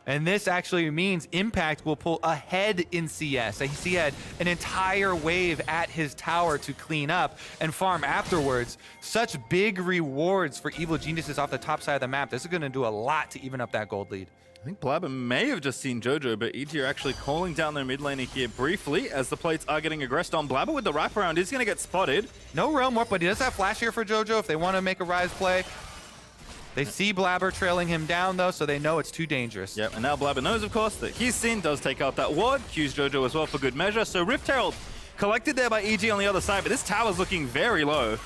And this actually means Impact will pull ahead in CS. He had an entire wave at his tower to clean up and farm afterwards. Such big rewards for Evil Geniuses off the top side of the map. This is going to do a lot to even up that gold lead. I think Blaber may have just seen Jojo, but EG are actually calling down their mid laner here briefly as the plates are getting aggressed on. Blaber with the wraparound is going to get spotted. No realm warp, but he does have flash here for Jojo if they want to make a Ryze play. They see Blaber trailing him down, though, so they know it's too dangerous. Yep, and now Blaber knows, of course, that he's seen, does take out that ward, cues Jojo as well for good measure. So Rift Herald collected there by EG on the other side, but this tower's looking very low.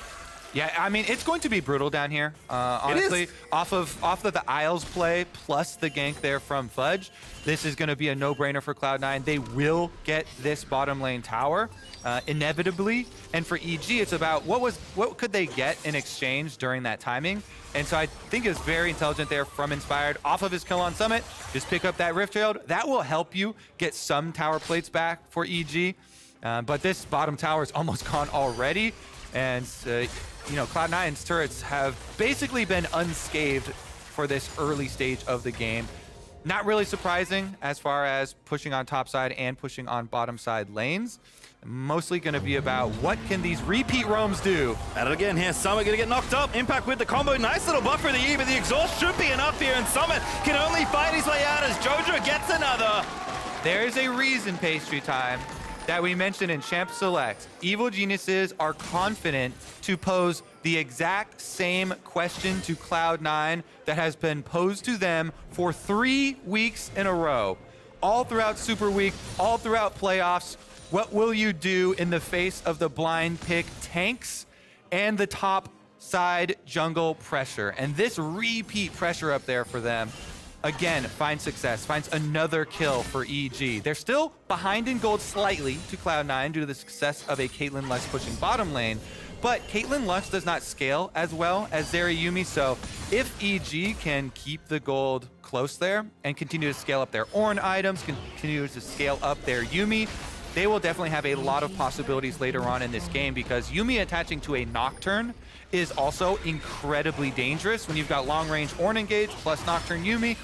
Yeah, I mean, it's going to be brutal down here. Honestly, off of the Isles play plus the gank there from Fudge, this is going to be a no-brainer for Cloud9. They will get this bottom lane tower inevitably. And for EG, it's about what could they get in exchange during that timing. And so I think it's very intelligent there from Inspired. Off of his kill on Summit, just pick up that Rift Herald. That will help you get some tower plates back for EG. But this bottom tower is almost gone already. And Cloud9's turrets have basically been unscathed for this early stage of the game. Not really surprising as far as pushing on top side and pushing on bottom side lanes. Mostly going to be about what can these repeat roams do. At it again here, Summit going to get knocked up. Impact with the combo. Nice little buff for the E, but the exhaust should be enough here, and Summit can only fight his way out as Jojo gets another. There's a reason, Pastrytime, that we mentioned in Champ Select. Evil Geniuses are confident to pose the exact same question to Cloud9 that has been posed to them for 3 weeks in a row. All throughout Super Week, all throughout playoffs. What will you do in the face of the blind pick tanks and the top side jungle pressure? And this repeat pressure up there for them, again, finds success, finds another kill for EG. They're still behind in gold slightly to Cloud9 due to the success of a Caitlyn Lux pushing bottom lane, but Caitlyn Lux does not scale as well as Zeri Yuumi, so if EG can keep the gold close there and continue to scale up their Ornn items, continue to scale up their Yuumi, they will definitely have a lot of possibilities later on in this game, because Yuumi attaching to a Nocturne is also incredibly dangerous. When you've got long-range Ornn engaged plus Nocturne Yuumi,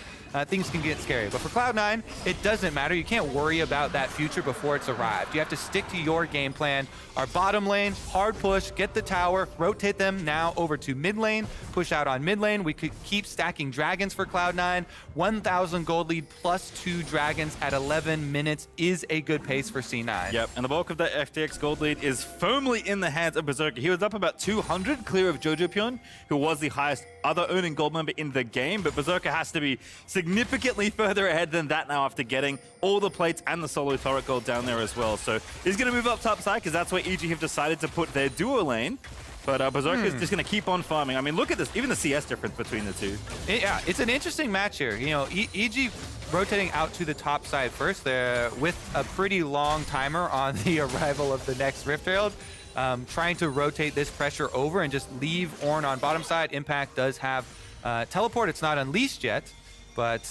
things can get scary. But for Cloud9, it doesn't matter. You can't worry about that future before it's arrived. You have to stick to your game plan. Our bottom lane, hard push, get the tower, rotate them now over to mid lane, push out on mid lane. We could keep stacking dragons for Cloud9. 1,000 gold lead plus 2 dragons at 11 minutes is a good pace for C9. Yep, and the bulk of that FTX gold lead is firmly in the hands of Berserker. He was up about 200 clear of jojopyun, who was the highest other earning gold member in the game, but Berserker has to be significantly further ahead than that now after getting all the plates and the solo turret gold down there as well. So he's going to move up top side because that's where EG have decided to put their duo lane. But Berserker is just going to keep on farming. I mean, look at this, even the CS difference between the two. Yeah, it's an interesting match here. EG rotating out to the top side first there with a pretty long timer on the arrival of the next Rift Herald. Trying to rotate this pressure over and just leave Ornn on bottom side. Impact does have teleport. It's not unleashed yet, but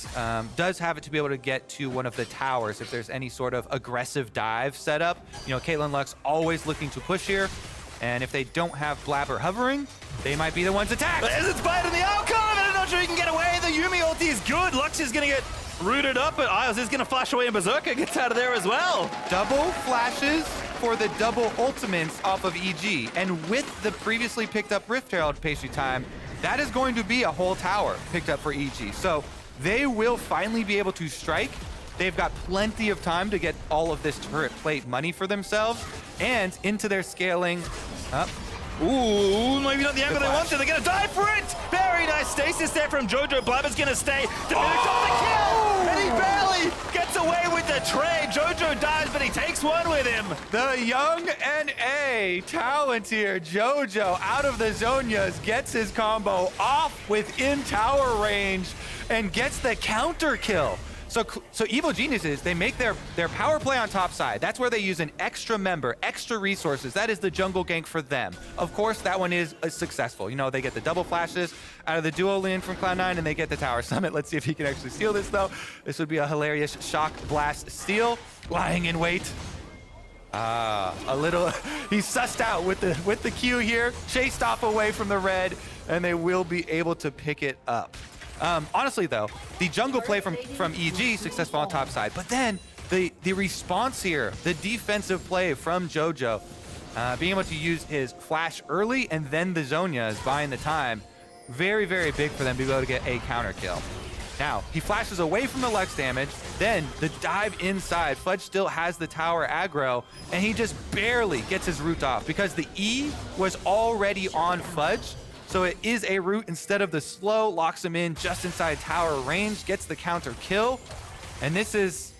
does have it to be able to get to one of the towers if there's any sort of aggressive dive setup. Caitlyn Lux always looking to push here. And if they don't have Blaber hovering, they might be the ones attacked. But is it Spider in the outcome? I'm not sure he can get away. The Yuumi ulti is good. Lux is going to get rooted up, but Isles is going to flash away, and Berserker gets out of there as well. Double flashes for the double ultimates off of EG. And with the previously picked up Rift Herald Pastrytime, that is going to be a whole tower picked up for EG. So they will finally be able to strike. They've got plenty of time to get all of this turret plate money for themselves and into their scaling up. Ooh, maybe not the angle they wanted. They're going to dive for it. Very nice stasis there from Jojo. Blaber's going to stay to finish off the kill. And he barely gets away with the trade. Jojo dies, but he takes one with him. The young NA talent here, Jojo, out of the Zonias, gets his combo off within tower range and gets the counter kill. So Evil Geniuses, they make their power play on top side. That's where they use an extra member, extra resources. That is the jungle gank for them. Of course, that one is successful. You know, they get the double flashes out of the duo lane from Cloud9, and they get the tower summit. Let's see if he can actually steal this, though. This would be a hilarious shock blast steal. Lying in wait. A little, he's sussed out with the Q here, chased off away from the red, and they will be able to pick it up. Honestly, though, the jungle play from EG, successful on top side. But then the response here, the defensive play from Jojo, being able to use his flash early and then the Zonias buying the time, very, very big for them to be able to get a counter kill. Now, he flashes away from the Lux damage, then the dive inside. Fudge still has the tower aggro, and he just barely gets his root off because the E was already on Fudge. So it is a root instead of the slow, locks him in just inside tower range, gets the counter kill. And this is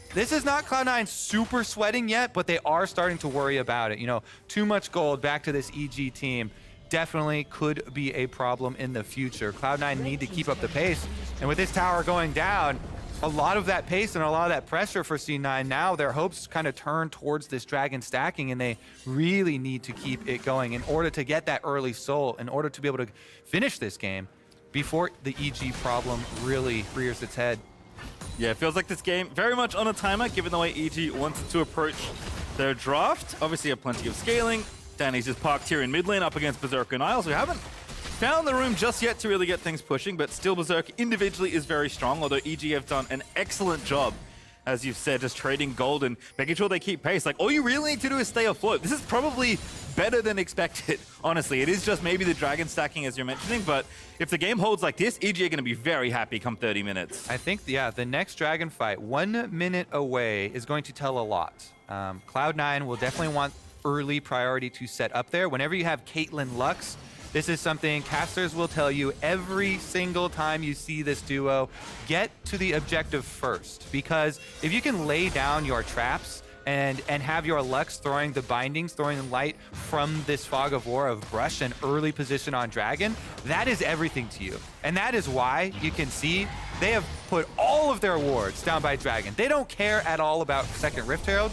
not Cloud9 super sweating yet, but they are starting to worry about it. You know, too much gold back to this EG team definitely could be a problem in the future. Cloud9 need to keep up the pace. And with this tower going down, a lot of that pace and a lot of that pressure for C9, now their hopes kind of turn towards this dragon stacking, and they really need to keep it going in order to get that early soul, in order to be able to finish this game before the EG problem really rears its head. Yeah, it feels like this game very much on a timer, given the way EG wants to approach their draft. Obviously, have plenty of scaling. Danny's just parked here in mid lane up against Berserker and Isles, who haven't found the room just yet to really get things pushing, but still Berserker individually is very strong, although EG have done an excellent job, as you've said, just trading gold and making sure they keep pace. Like, all you really need to do is stay afloat. This is probably better than expected, honestly. It is just maybe the dragon stacking, as you're mentioning, but if the game holds like this, EG are going to be very happy come 30 minutes. I think, yeah, the next dragon fight, 1 minute away, is going to tell a lot. Cloud9 will definitely want early priority to set up there. Whenever you have Caitlyn Lux, this is something casters will tell you every single time you see this duo. Get to the objective first, because if you can lay down your traps and have your Lux throwing the bindings, throwing the light from this fog of war of brush and early position on dragon, that is everything to you. And that is why you can see they have put all of their wards down by dragon. They don't care at all about second Rift Herald.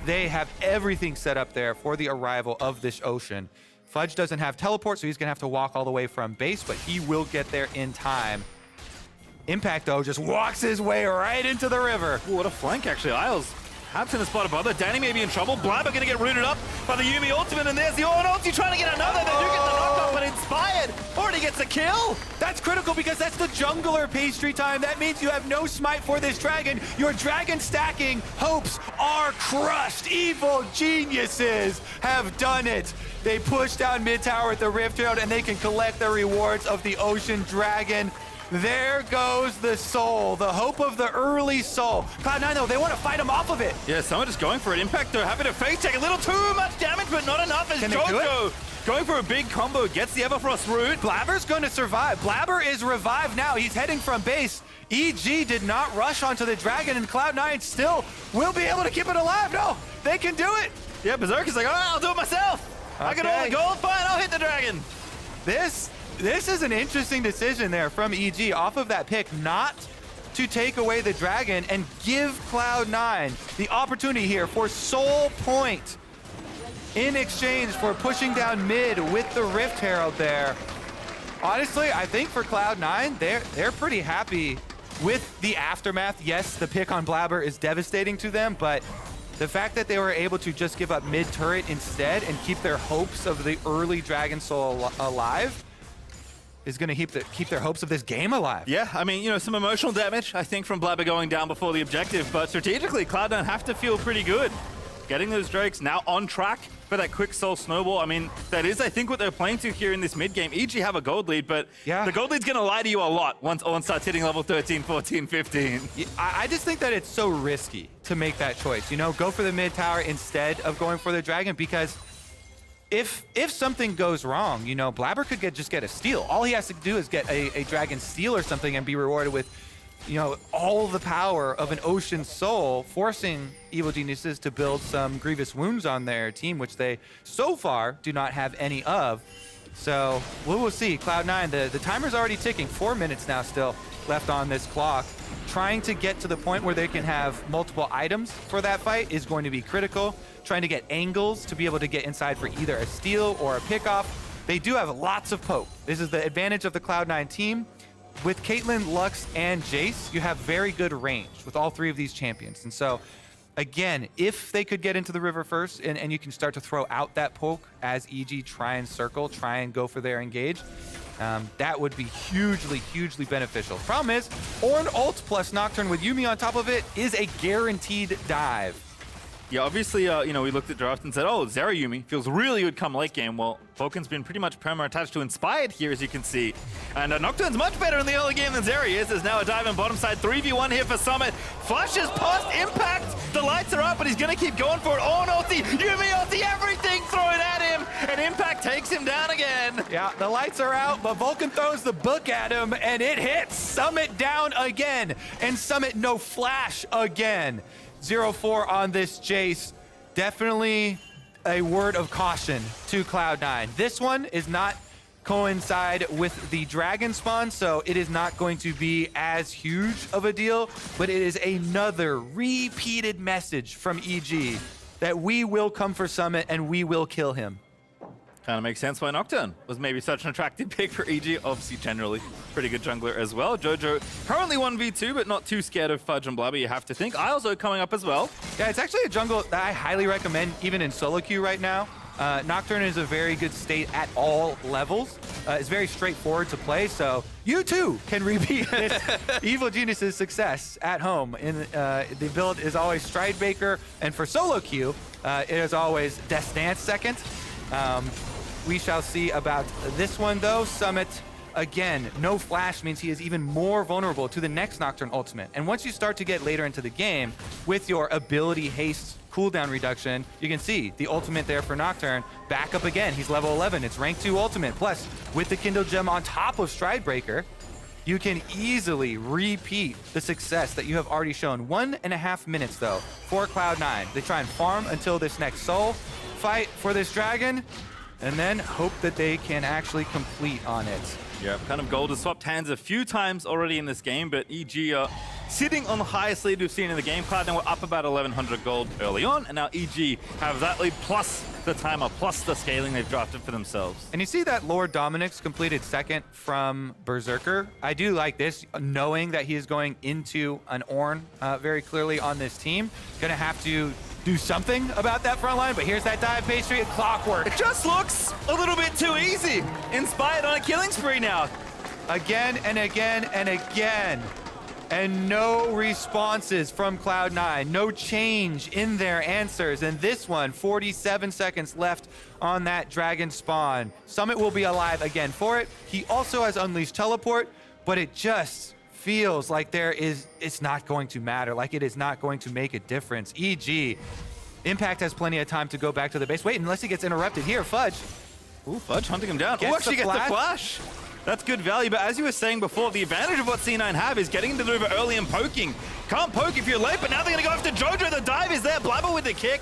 They have everything set up there for the arrival of this ocean. Fudge doesn't have teleport, so he's going to have to walk all the way from base, but he will get there in time. Impact, though, just walks his way right into the river. Ooh, what a flank, actually. Isles Hab's in a spot above it. Danny may be in trouble. Blaber going to get rooted up by the Yuumi ultimate, and there's the Ornn ulti trying to get another. They do get the knockdown, but Inspired already gets a kill. That's critical because that's the jungler Pastrytime. That means you have no smite for this dragon. Your dragon stacking hopes are crushed. Evil Geniuses have done it. They push down mid tower with the Rift Herald, and they can collect the rewards of the Ocean Dragon. There goes the soul, the hope of the early soul. Cloud9, though, they want to fight him off of it. Yeah, someone just going for it. Impact, though, having to face take a little too much damage, but not enough as Jojo going for a big combo, gets the Everfrost root. Blaber's going to survive. Blaber is revived now. He's heading from base. EG did not rush onto the dragon, and Cloud9 still will be able to keep it alive. No, they can do it. Yeah, Berserker's like, all right, I'll do it myself. Okay. I got all the gold, fine, I'll hit the dragon. This is an interesting decision there from EG off of that pick not to take away the dragon and give Cloud9 the opportunity here for soul point in exchange for pushing down mid with the Rift Herald there. Honestly, I think for Cloud9, they're pretty happy with the aftermath. Yes, the pick on Blaber is devastating to them, but the fact that they were able to just give up mid turret instead and keep their hopes of the early Dragon Soul alive is going to keep their hopes of this game alive. Yeah, I mean, you know, some emotional damage, I think, from Blaber going down before the objective, but strategically, Cloud9 have to feel pretty good. Getting those Drakes now on track for that quick soul snowball. I mean, that is, I think, what they're playing to here in this mid game. EG have a gold lead, but the gold lead's going to lie to you a lot once Ornn starts hitting level 13, 14, 15. I just think that it's so risky to make that choice. You know, go for the mid tower instead of going for the dragon, because if something goes wrong, you know, Blaber could just get a steal. All he has to do is get a Dragon Steal or something and be rewarded with, you know, all the power of an Ocean Soul, forcing Evil Geniuses to build some grievous wounds on their team, which they so far do not have any of. So we will see. Cloud9, the timer's already ticking. 4 minutes now still left on this clock. Trying to get to the point where they can have multiple items for that fight is going to be critical. Trying to get angles to be able to get inside for either a steal or a pickoff. They do have lots of poke. This is the advantage of the Cloud9 team. With Caitlyn, Lux, and Jayce, you have very good range with all 3 of these champions. And so, again, if they could get into the river first and you can start to throw out that poke as EG try and circle, try and go for their engage, that would be hugely, hugely beneficial. Problem is, Ornn ult plus Nocturne with Yuumi on top of it is a guaranteed dive. Yeah, obviously, you know, we looked at draft and said, oh, Zeri Yuumi feels really good come late game. Well, Vulcan's been pretty much perma attached to Inspired here, as you can see. And Nocturne's much better in the early game than Zeri is. There's now a dive on bottom side, 3v1 here for Summit. Fudge is past Impact. The lights are up, but he's going to keep going for it. Ornn ulti, Yuumi ulti, everything thrown at him. And Impact takes him down again. Yeah, the lights are out, but Vulcan throws the book at him, and it hits Summit down again. And Summit no flash again. 0-4 on this Jayce. Definitely a word of caution to Cloud9. This one is not coincide with the dragon spawn, so it is not going to be as huge of a deal, but it is another repeated message from EG that we will come for Summit and we will kill him. Kind of makes sense why Nocturne was maybe such an attractive pick for EG. Obviously, generally, pretty good jungler as well. Jojo currently 1v2, but not too scared of Fudge and Blaber, you have to think. I also coming up as well. Yeah, it's actually a jungle that I highly recommend, even in solo queue right now. Nocturne is a very good state at all levels. It's very straightforward to play, so you too can repeat this Evil Genius's success at home. The build is always Stridebreaker, and for solo queue, it is always Death Dance second. We shall see about this one, though. Summit, again, no flash means he is even more vulnerable to the next Nocturne ultimate. And once you start to get later into the game, with your ability haste cooldown reduction, you can see the ultimate there for Nocturne. Back up again. He's level 11. It's rank 2 ultimate. Plus, with the Kindle Gem on top of Stridebreaker, you can easily repeat the success that you have already shown. 1.5 minutes, though, for Cloud9. They try and farm until this next soul. Fight for this dragon, and then hope that they can actually complete on it. Yeah, kind of gold has swapped hands a few times already in this game, but EG are sitting on the highest lead we've seen in the game. Cloud9 were up about 1,100 gold early on, and now EG have that lead plus the timer, plus the scaling they've drafted for themselves. And you see that Lord Dominic's completed second from Berserker. I do like this, knowing that he is going into an Ornn very clearly on this team. Gonna have to do something about that front line, but here's that dive pastry at clockwork. It just looks a little bit too easy. Inspired on a killing spree now. Again and again and again. And no responses from Cloud9. No change in their answers. And this one, 47 seconds left on that dragon spawn. Summit will be alive again for it. He also has Unleashed Teleport, but it just feels like it's not going to matter, like it is not going to make a difference. EG, Impact has plenty of time to go back to the base. Wait, unless he gets interrupted here, Fudge. Ooh, Fudge hunting him down. Oh, actually gets the flash. That's good value, but as you were saying before, the advantage of what C9 have is getting into the river early and poking. Can't poke if you're late, but now they're gonna go after Jojo. The dive is there, Blaber with the kick.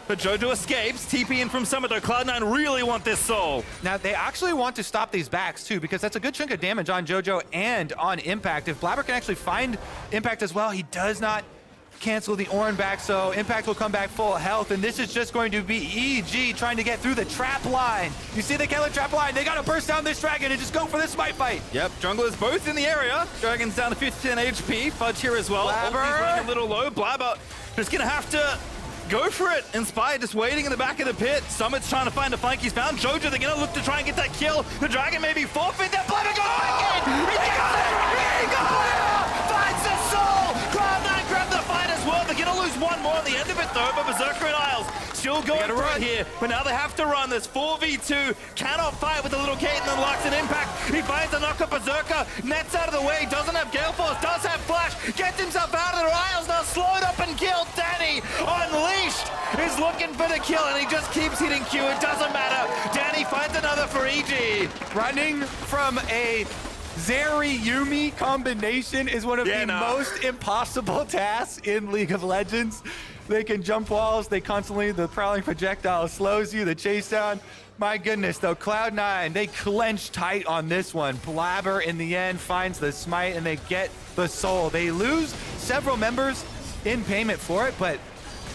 But Jojo escapes. TP in from Summit, though. Cloud9 really want this soul. Now, they actually want to stop these backs, too, because that's a good chunk of damage on Jojo and on Impact. If Blaber can actually find Impact as well, he does not cancel the Ornn back, so Impact will come back full health, and this is just going to be EG trying to get through the trap line. You see the Caitlyn trap line. They got to burst down this dragon and just go for this smite fight. Yep, junglers both in the area. Dragon's down to 15 HP. Fudge here as well. Blaber running a little low. Blaber just going to have to go for it. Inspired just waiting in the back of the pit. Summit's trying to find a flank. He's found Jojo. They're going to look to try and get that kill. The dragon maybe forfeit. That Blaber goes back in. He got it. He got it. Finds the soul. Cloud9 grab the fight as well. They're going to lose one more at the end of it, though. But Berserker and Isles still going for it here. But now they have to run. There's 4v2. Cannot fight with the little Caitlyn. Locks an Impact. He finds a knock-up Berserker. Nets out of the way. Doesn't have Gale Force. Does have Flash. Gets himself out of there. Isles now slowed up and killed. Danny Unleashed is looking for the kill, and he just keeps hitting Q. It doesn't matter. for EG. Running from a Zeri Yuumi combination is one of the most impossible tasks in League of Legends. They can jump walls, the prowling projectile slows you, the chase down. My goodness, though, Cloud9, they clench tight on this one. Blaber, in the end, finds the smite, and they get the soul. They lose several members in payment for it, but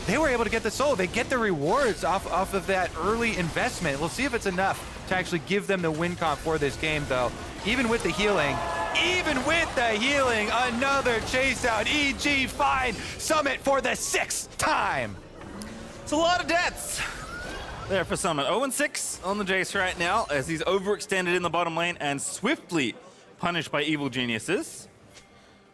they were able to get the soul. They get the rewards off of that early investment. We'll see if it's enough to actually give them the win comp for this game, though. Even with the healing, another chase down. EG find Summit for the 6th time. It's a lot of deaths there for Summit. 0-6 on the Jayce right now as he's overextended in the bottom lane and swiftly punished by evil geniuses.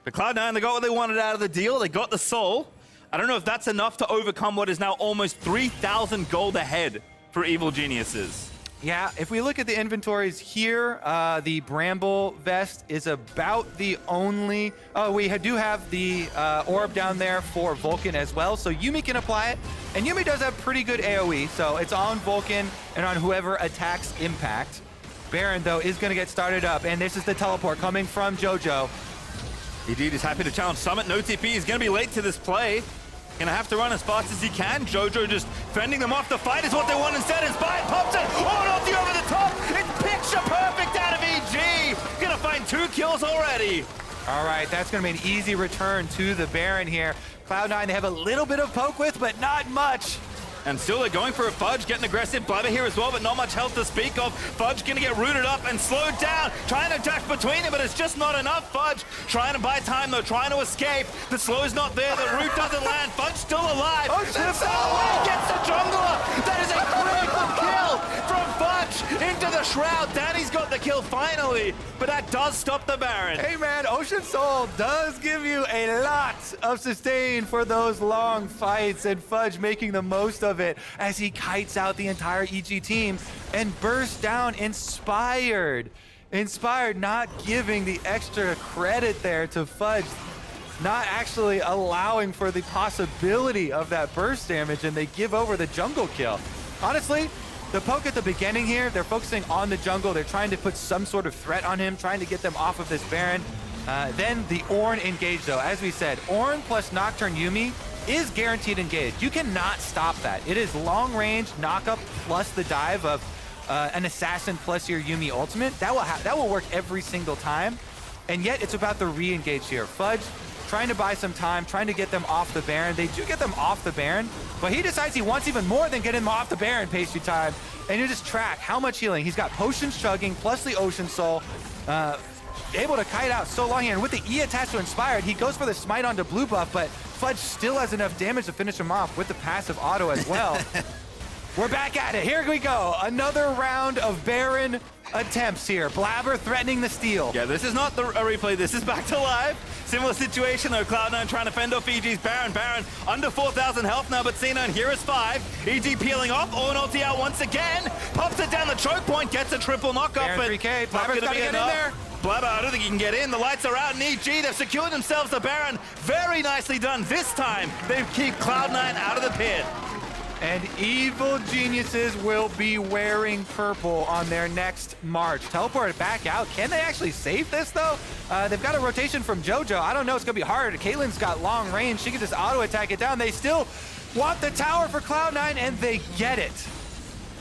But Cloud9, they got what they wanted out of the deal. They got the soul. I don't know if that's enough to overcome what is now almost 3,000 gold ahead for evil geniuses. Yeah, if we look at the inventories here, the Bramble Vest is about the only... Oh, we do have the orb down there for Vulcan as well, so Yuumi can apply it. And Yuumi does have pretty good AoE, so it's on Vulcan and on whoever attacks Impact. Baron, though, is going to get started up, and this is the teleport coming from Jojo. EG is happy to challenge Summit. No TP. He's going to be late to this play. Gonna have to run as fast as he can. Jojo just fending them off. The fight is what they want instead. Inspired pops it. Oh, not the over the top. It's picture perfect out of EG. Gonna find 2 kills already. All right, that's gonna be an easy return to the Baron here. Cloud9, they have a little bit of poke with, but not much. And still they're going for a Fudge, getting aggressive. Blaber here as well, but not much health to speak of. Fudge gonna get rooted up and slowed down. Trying to dash between them, but it's just not enough. Fudge trying to buy time though, trying to escape. The slow is not there, the root doesn't land. Fudge still alive. Oh, gets the jungler. That is a critical kill from Fudge into the shroud. Danny's got the kill finally, but that does stop the Baron. Hey man, Ocean Soul does give you a lot of sustain for those long fights, and Fudge making the most of it as he kites out the entire EG team and bursts down Inspired. Inspired not giving the extra credit there to Fudge, not actually allowing for the possibility of that burst damage, and they give over the jungle kill. Honestly, the poke at the beginning here, they're focusing on the jungle. They're trying to put some sort of threat on him, trying to get them off of this Baron. Then the Ornn engage, though. As we said, Ornn plus Nocturne Yuumi is guaranteed engage. You cannot stop that. It is long range knockup plus the dive of an assassin plus your Yuumi ultimate. That will work every single time. And yet it's about the re-engage here. Fudge trying to buy some time, trying to get them off the Baron. They do get them off the Baron, but he decides he wants even more than getting them off the Baron. Pastrytime. And you just track how much healing. He's got potions chugging plus the Ocean Soul. Able to kite out so long here, and with the E attached to Inspired, he goes for the smite onto blue buff, but Fudge still has enough damage to finish him off with the passive auto as well. We're back at it. Here we go. Another round of Baron attempts here. Blaber threatening the steal. Yeah, this is not a replay. This is back to live. Similar situation though. Cloud9 trying to fend off EG's Baron. Baron under 4,000 health now, but Cena here is 5. EG peeling off. Ornn ulti out once again. Pops it down the choke point. Gets a triple knockup. Baron 3K. Blaber's got to get in there. Blaber, I don't think he can get in. The lights are out in EG. They've secured themselves the Baron. Very nicely done. This time, they keep Cloud9 out of the pit. And evil geniuses will be wearing purple on their next march. Teleported back out. Can they actually save this, though? They've got a rotation from Jojo. I don't know. It's going to be hard. Caitlyn's got long range. She can just auto-attack it down. They still want the tower for Cloud9, and they get it.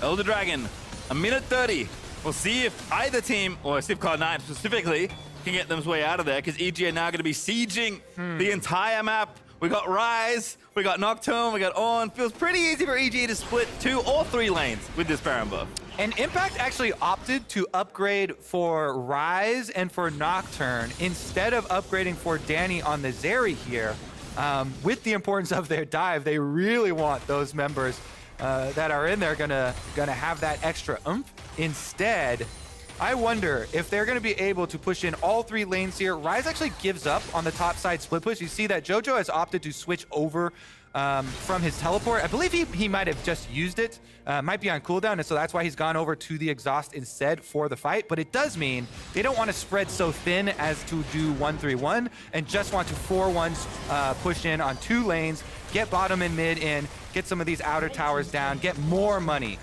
Elder Dragon, a minute 30. We'll see if either team, or see if Cloud9 specifically, can get them's way out of there, because EG are now going to be sieging the entire map. We got Ryze, we got Nocturne, we got Ornn. Feels pretty easy for EG to split 2 or 3 lanes with this Baron buff. And Impact actually opted to upgrade for Ryze and for Nocturne instead of upgrading for Danny on the Zeri here. With the importance of their dive, they really want those members that are in there gonna have that extra oomph. Instead, I wonder if they're going to be able to push in all 3 lanes here. Ryze actually gives up on the top side split push. You see that Jojo has opted to switch over from his teleport. I believe he might have just used it. Might be on cooldown, and so that's why he's gone over to the exhaust instead for the fight. But it does mean they don't want to spread so thin as to do 1-3-1 and just want to 4-1s push in on 2 lanes, get bottom and mid in, get some of these outer towers down, get more money.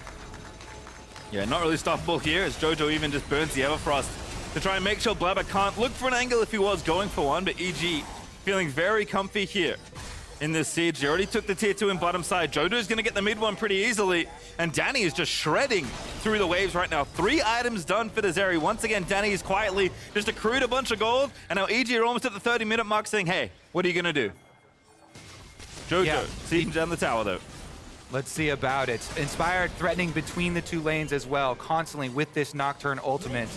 Yeah, not really stoppable here as Jojo even just burns the Everfrost to try and make sure Blaber can't look for an angle if he was going for one, but EG feeling very comfy here in this siege. They already took the tier 2 in bottom side. Jojo's gonna get the mid one pretty easily, and Danny is just shredding through the waves right now. 3 items done for the Zeri. Once again, Danny is quietly just accrued a bunch of gold, and now EG are almost at the 30-minute mark saying, hey, what are you gonna do? Jojo, sieging down the tower though. Let's see about it. Inspired threatening between the 2 lanes as well, constantly with this Nocturne ultimate.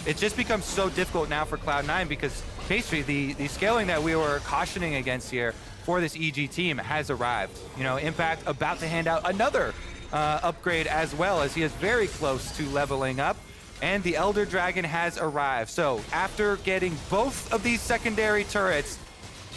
It just becomes so difficult now for Cloud9 because Pastry, the scaling that we were cautioning against here for this EG team has arrived. You know, Impact about to hand out another upgrade as well, as he is very close to leveling up. And the Elder Dragon has arrived. So after getting both of these secondary turrets,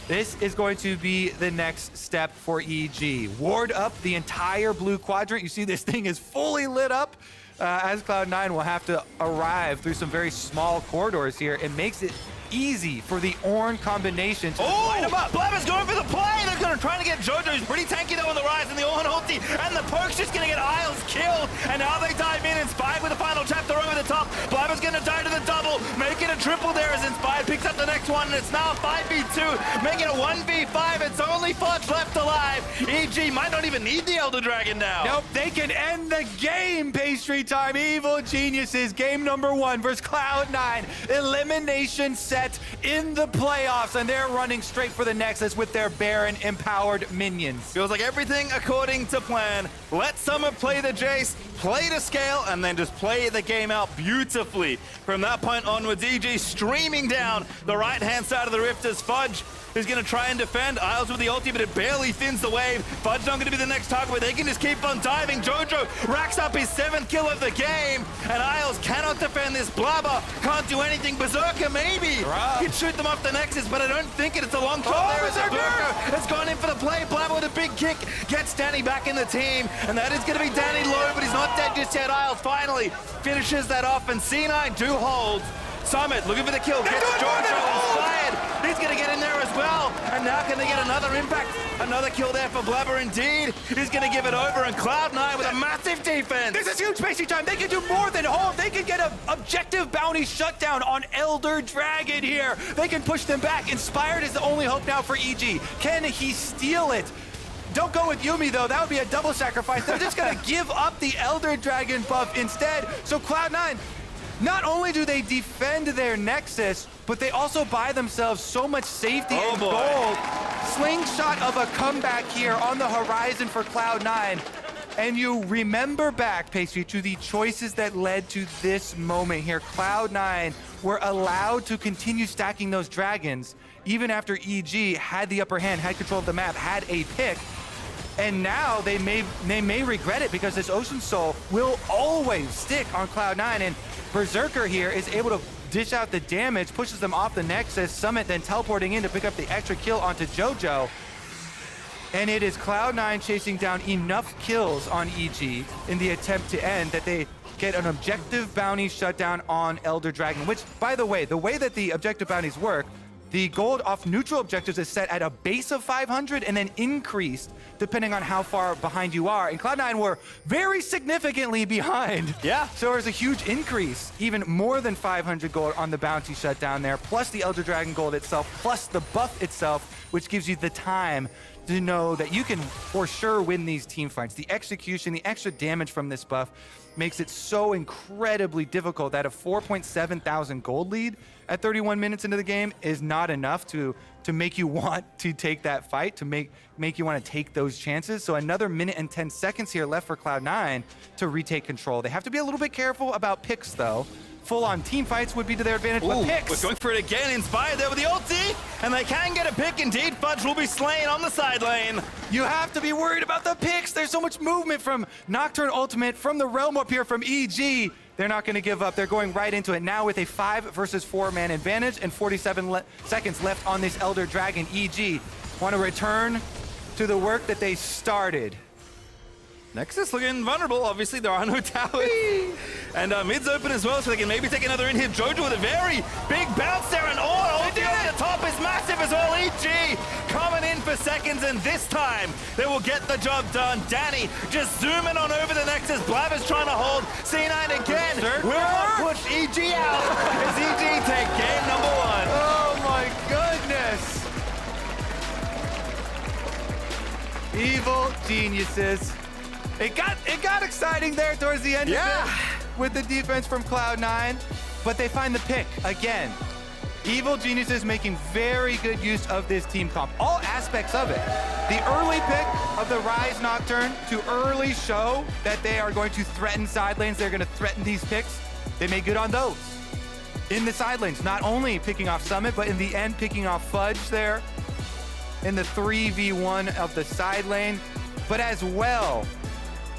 this is going to be the next step for EG. Ward up the entire blue quadrant. You see this thing is fully lit up as Cloud9 will have to arrive through some very small corridors here. It makes it easy for the Ornn combination to line them up. Blaber's going for the play. They're going to try to get Jojo. He's pretty tanky though on the Ryze, and the Ornn ulti, and the poke's just going to get Isles killed. And now they dive in, Inspired with the final chapter over the top. Blaber's going to die to the double, make it a triple there as Inspired picks up the next one, and it's now a 5v2, make it a 1v5. It's only Fudge left alive. EG might not even need the Elder Dragon now. Nope, they can end the game, Pastrytime. Evil Geniuses, game number 1 versus Cloud9. Elimination set in the playoffs, and they're running straight for the Nexus with their Baron empowered minions. Feels like everything according to plan. Let Summer play the Jayce, play to scale, and then just play the game out beautifully. From that point onwards, EG streaming down the right-hand side of the rift as Fudge is going to try and defend. Isles with the ulti, but it barely thins the wave. Fudge not going to be the next target, but they can just keep on diving. Jojo racks up his 7th kill of the game, and Isles cannot defend this. Blaber can't do anything. Berserker maybe can shoot them off the Nexus, but I don't think it. It's a long kill there. Berserker has gone in for the play. Blaber with a big kick gets Danny back in the team, and that is going to be Danny low, but he's not dead just yet. Isles finally finishes that off, and C9 do hold. Summit looking for the kill, gets Jojo inspired. He's going to get in there as well. And now can they get another impact? Another kill there for Blaber indeed. He's going to give it over, and Cloud9 with a massive defense. This is huge Pastrytime. They can do more than hold. They can get an objective bounty shutdown on Elder Dragon here. They can push them back. Inspired is the only hope now for EG. Can he steal it? Don't go with Yuumi, though. That would be a double sacrifice. They're just going to give up the Elder Dragon buff instead. So Cloud9, not only do they defend their Nexus, but they also buy themselves so much safety and gold. Slingshot of a comeback here on the horizon for Cloud9. And you remember back, Pastry, to the choices that led to this moment here. Cloud9 were allowed to continue stacking those dragons even after EG had the upper hand, had control of the map, had a pick. And now they may regret it because this Ocean Soul will always stick on Cloud9. And Berserker here is able to dish out the damage, pushes them off the Nexus. Summit then teleporting in to pick up the extra kill onto Jojo. And it is Cloud9 chasing down enough kills on EG in the attempt to end that they get an objective bounty shutdown on Elder Dragon, which, by the way that the objective bounties work, the gold off neutral objectives is set at a base of 500 and then increased depending on how far behind you are. And Cloud9 were very significantly behind. Yeah. So there's a huge increase, even more than 500 gold on the bounty shutdown there, plus the Elder Dragon gold itself, plus the buff itself, which gives you the time to know that you can for sure win these team fights. The execution, the extra damage from this buff makes it so incredibly difficult that a 4.7 thousand gold lead at 31 minutes into the game is not enough to make you want to take that fight, to make you want to take those chances. So another minute and 10 seconds here left for Cloud9 to retake control. They have to be a little bit careful about picks though. Full-on team fights would be to their advantage, but picks. We're going for it again, Inspired there with the ulti, and they can get a pick indeed. Fudge will be slain on the side lane. You have to be worried about the picks. There's so much movement from Nocturne ultimate, from the Realm up here from EG. They're not going to give up. They're going right into it now with a 5 versus 4 man advantage and 47 seconds left on this Elder Dragon. EG want to return to the work that they started. Nexus looking vulnerable. Obviously, there are no towers. And mid's open as well, so they can maybe take another in-hit. Jojo with a very big bounce there, and all over the top is massive as well. EG coming in for seconds, and this time they will get the job done. Danny just zooming on over the Nexus. Blaber's trying to hold. C9 Evil geniuses. It got exciting there towards the end of it with the defense from Cloud9, but they find the pick again. Evil geniuses making very good use of this team comp, all aspects of it. The early pick of the Ryze Nocturne to early show that they are going to threaten side lanes. They're going to threaten these picks. They made good on those. In the side lanes, not only picking off Summit, but in the end picking off Fudge there in the 3v1 of the side lane. But as well,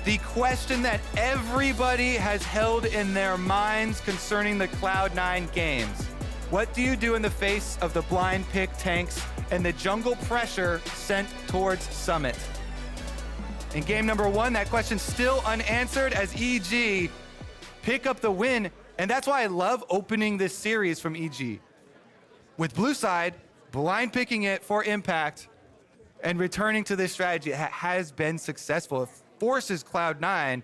the question that everybody has held in their minds concerning the Cloud9 games. What do you do in the face of the blind pick tanks and the jungle pressure sent towards Summit? In game number 1, that question's still unanswered as EG pick up the win. And that's why I love opening this series from EG. With blue side, blind picking it for impact and returning to this strategy has been successful. It forces Cloud9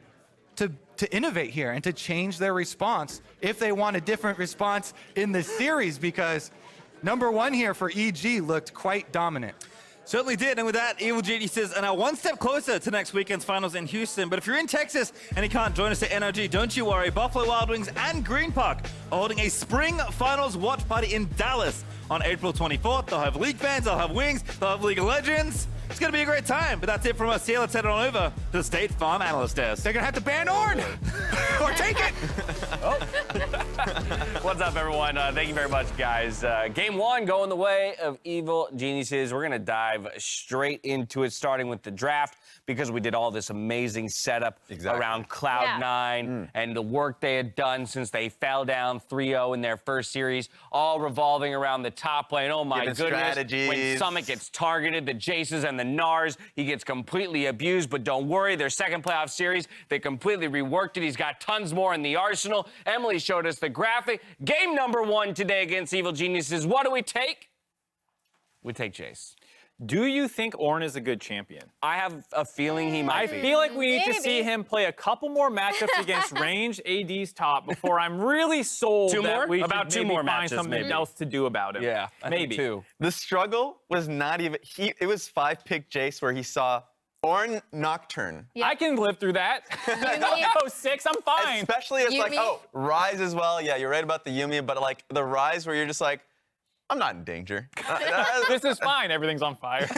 to innovate here and to change their response if they want a different response in the series, because number 1 here for EG looked quite dominant. Certainly did, and with that, Evil Geniuses are now one step closer to next weekend's finals in Houston. But if you're in Texas and you can't join us at NRG, don't you worry. Buffalo Wild Wings and Green Park are holding a spring finals watch party in Dallas on April 24th. They'll have League fans, they'll have Wings, they'll have League of Legends. It's going to be a great time, but that's it from us here. Let's head on over to the State Farm Analyst Desk. They're going to have to ban Ornn or take it. What's up, everyone? Thank you very much, guys. Game 1 going the way of Evil Geniuses. We're going to dive straight into it, starting with the draft, because we did all this amazing setup around Cloud9 and the work they had done since they fell down 3-0 in their first series, all revolving around the top lane. Oh, my goodness. Strategies. When Summit gets targeted, the Jayces and the Nars, he gets completely abused, but don't worry, their second playoff series, they completely reworked it. He's got tons more in the arsenal. Emily showed us the graphic. Game number 1 today against Evil Geniuses. What do we take? We take Jayce. Do you think Ornn is a good champion? I have a feeling he might be. I feel like we need to see him play a couple more matchups against ranged AD's top before I'm really sold that we about should two more find matches, something maybe. else to do about him. Yeah, maybe. 2. The struggle was not even, it was 5-pick Jayce where he saw Ornn Nocturne. I can live through that. Go 6, I'm fine. Especially as like, Yuumi. Ryze as well. Yeah, you're right about the Yuumi, but like the Ryze where you're just like, I'm not in danger. This is fine. Everything's on fire.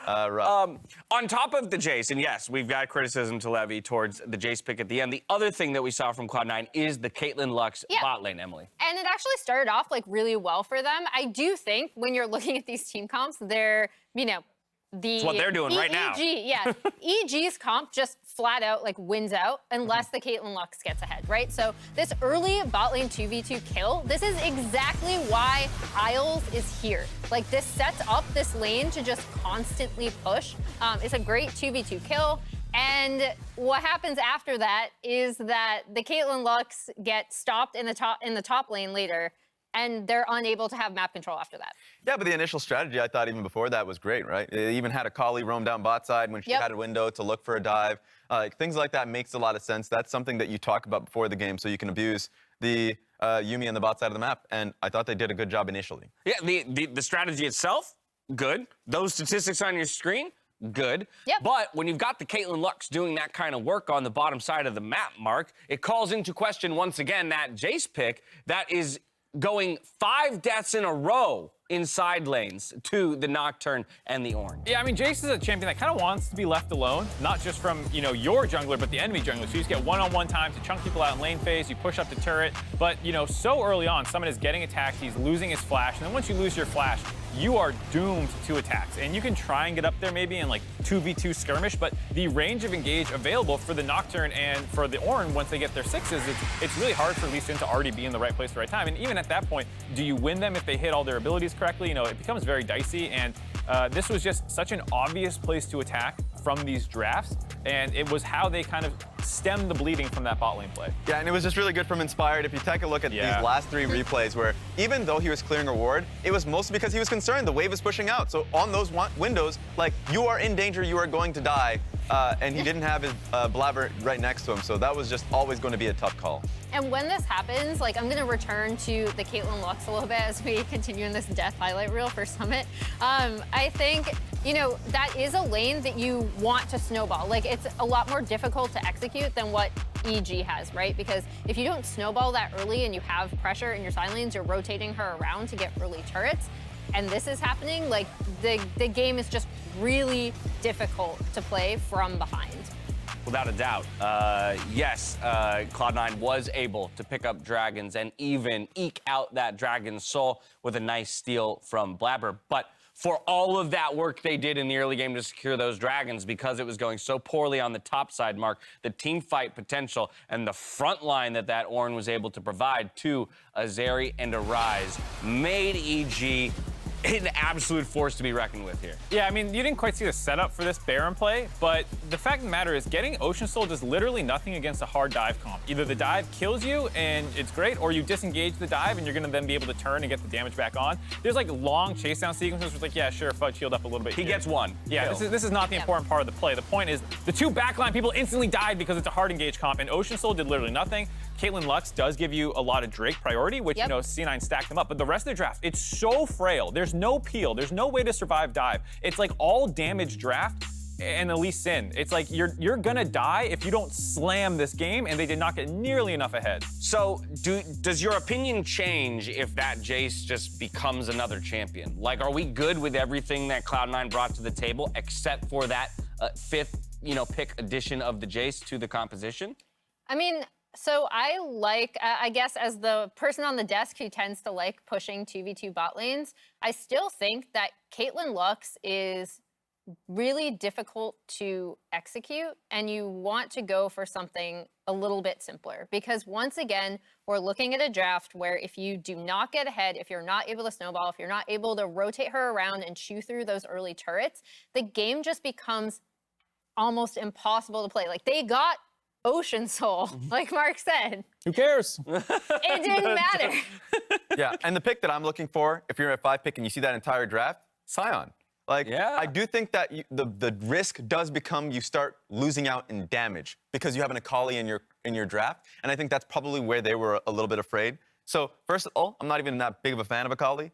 On top of the Jayce, and yes, we've got criticism to levy towards the Jayce pick at the end. The other thing that we saw from Cloud9 is the Caitlyn Lux bot lane, Emily. And it actually started off like really well for them. I do think when you're looking at these team comps, they're, It's what they're doing right now. EG's comp just flat out like wins out unless the Caitlyn Lux gets ahead, right? So this early bot lane 2v2 kill, this is exactly why Isles is here. Like this sets up this lane to just constantly push. It's a great 2v2 kill. And what happens after that is that the Caitlyn Lux get stopped in the top lane later, and they're unable to have map control after that. Yeah, but the initial strategy, I thought even before that was great, right? It even had Akali roam down bot side when she had a window to look for a dive. Things like that makes a lot of sense. That's something that you talk about before the game so you can abuse the Yuumi on the bot side of the map, and I thought they did a good job initially. Yeah, the strategy itself, good. Those statistics on your screen, good. But when you've got the Caitlyn Lux doing that kind of work on the bottom side of the map, Mark, it calls into question once again that Jayce pick that is going 5 deaths in a row in side lanes to the Nocturne and the Ornn. Yeah, I mean, Jayce is a champion that kind of wants to be left alone, not just from, your jungler, but the enemy jungler. So you just get one-on-one time to chunk people out in lane phase, you push up the turret, but, so early on, someone is getting attacked, he's losing his flash, and then once you lose your flash, you are doomed to attacks. And you can try and get up there maybe in like 2v2 skirmish, but the range of engage available for the Nocturne and for the Ornn once they get their 6s, it's really hard for Lee Sin to already be in the right place at the right time. And even at that point, do you win them if they hit all their abilities correctly? It becomes very dicey, and this was just such an obvious place to attack from these drafts, and it was how they kind of stemmed the bleeding from that bot lane play. Yeah, and it was just really good from Inspired. If you take a look at these last 3 replays where even though he was clearing a ward, it was mostly because he was concerned the wave is pushing out. So on those windows, like, you are in danger, you are going to die, and he didn't have his Blaber right next to him, so that was just always going to be a tough call. And when this happens, like, I'm going to return to the Caitlyn Lux a little bit as we continue in this death highlight reel for Summit. I think you know, that is a lane that you want to snowball. Like, it's a lot more difficult to execute than what EG has, right? Because if you don't snowball that early and you have pressure in your side lanes, you're rotating her around to get early turrets, and this is happening, like, the game is just really difficult to play from behind. Without a doubt. Yes, Cloud9 was able to pick up dragons and even eke out that dragon's soul with a nice steal from Blaber. But for all of that work they did in the early game to secure those dragons, because it was going so poorly on the top side, Mark, the team fight potential and the front line that Ornn was able to provide to a Zeri and a Ryze made EG an absolute force to be reckoned with here. Yeah, I mean, you didn't quite see the setup for this Baron play, but the fact of the matter is getting Ocean Soul does literally nothing against a hard dive comp. Either the dive kills you and it's great, or you disengage the dive and you're gonna then be able to turn and get the damage back on. There's like long chase down sequences where it's like, yeah, sure, Fudge healed up a little bit. He gets one. Yeah, this is not the important part of the play. The point is the two backline people instantly died because it's a hard engage comp, and Ocean Soul did literally nothing. Caitlyn Lux does give you a lot of Drake priority, which, you know, C9 stacked them up, but the rest of the draft, it's so frail. There's no peel. There's no way to survive dive. It's like all damage draft and Elise Sin. It's like you're gonna die if you don't slam this game, and they did not get nearly enough ahead. So does your opinion change if that Jayce just becomes another champion? Like, are we good with everything that Cloud9 brought to the table except for that fifth, pick addition of the Jayce to the composition? I mean, so I like, I guess as the person on the desk who tends to like pushing 2v2 bot lanes, I still think that Caitlyn Lux is really difficult to execute, and you want to go for something a little bit simpler, because once again, we're looking at a draft where if you do not get ahead, if you're not able to snowball, if you're not able to rotate her around and chew through those early turrets, the game just becomes almost impossible to play. Like, they got Ocean Soul, like Mark said. Who cares? It didn't matter. Yeah, and the pick that I'm looking for, if you're at 5 pick and you see that entire draft, Sion. Like, I do think that the risk does become you start losing out in damage because you have an Akali in your draft, and I think that's probably where they were a little bit afraid. So first of all, I'm not even that big of a fan of Akali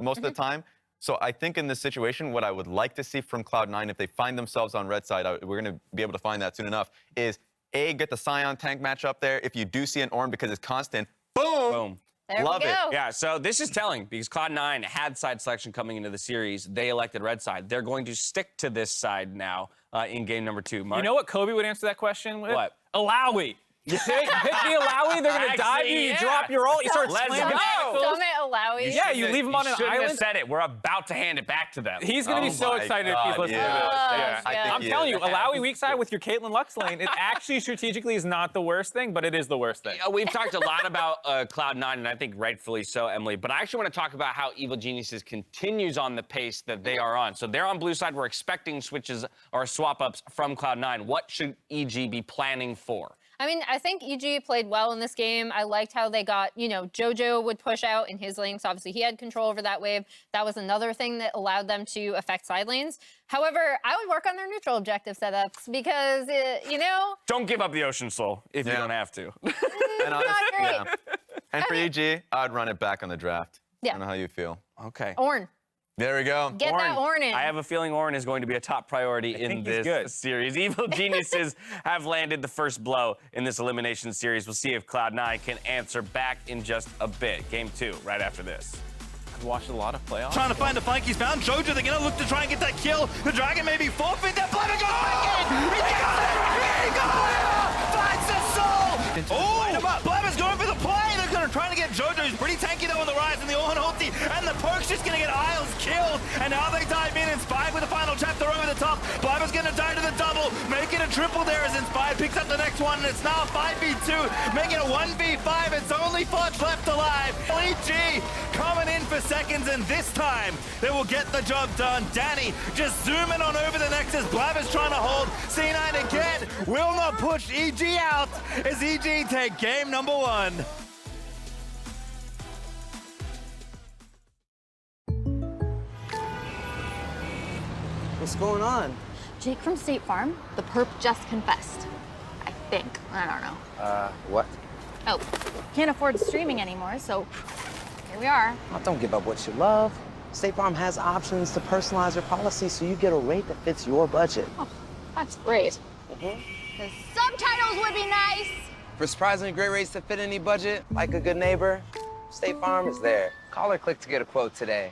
most of the time. So I think in this situation, what I would like to see from Cloud9, if they find themselves on red side, we're going to be able to find that soon enough, is A, get the Sion tank match up there. If you do see an Ornn, because it's constant, boom. There Love we go. it. Yeah, so this is telling, because Cloud9 had side selection coming into the series. They elected red side. They're going to stick to this side now in game number 2. Mark? You know what Kobe would answer that question with? What? Alawi. You pick the Alawi, they're going to dive you, you drop your ult, you start slamming ankles. Summit Alawi. Yeah, you leave him on an shouldn't island. have said it. We're about to hand it back to them. He's going to be so excited if he's listening to this. Yeah. I'm telling you, Alawi weak side with your Caitlyn Lux lane, it actually strategically is not the worst thing, but it is the worst thing. We've talked a lot about Cloud9, and I think rightfully so, Emily, but I actually want to talk about how Evil Geniuses continues on the pace that they are on. So they're on blue side. We're expecting switches or swap-ups from Cloud9. What should EG be planning for? I mean, I think EG played well in this game. I liked how they got, Jojo would push out in his lanes. Obviously, he had control over that wave. That was another thing that allowed them to affect side lanes. However, I would work on their neutral objective setups because, Don't give up the Ocean Soul if you don't have to. And not great. And for EG, I'd run it back on the draft. Yeah. I don't know how you feel. Okay. Ornn. There we go. Get that Ornn in. I have a feeling Ornn is going to be a top priority in this series. Evil Geniuses have landed the first blow in this elimination series. We'll see if Cloud9 can answer back in just a bit. Game 2, right after this. I've watched a lot of playoffs. Trying to find the flank. He's found Jojo. They're going to look to try and get that kill. The Dragon may be forfeit. That Blaber goes back in. He got it. He got it. Finds the soul. Oh, Blaber's going for the play. They're going to try to get Jojo. He's pretty tanky though on the Ryze and the Ornn ulti. And the Perk's just going to get Isles killed. And now they dive in. Inspired with the final chapter over the top. Blaber's going to die to the double. Make it a triple there as Inspired picks up the next one. And it's now a 5v2. Make it a 1v5. It's only Fudge left alive. EG coming in for seconds. And this time they will get the job done. Danny just zooming on over the Nexus. Blaber's trying to hold. C9 again. Will not push EG out as EG take game number 1. What's going on? Jake from State Farm, the perp just confessed. I think. I don't know. What? Oh, can't afford streaming anymore, so here we are. Oh, don't give up what you love. State Farm has options to personalize your policy so you get a rate that fits your budget. Oh, that's great. The subtitles would be nice. For surprisingly great rates that fit any budget, like a good neighbor, State Farm is there. Call or click to get a quote today.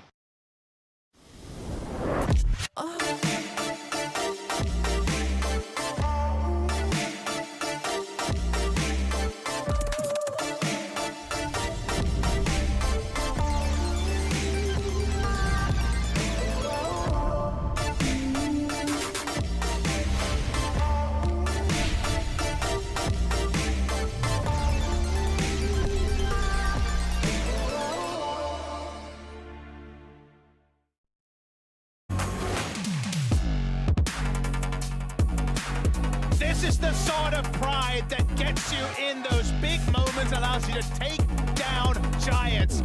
This is the sort of pride that gets you in those big moments, allows you to take down giants.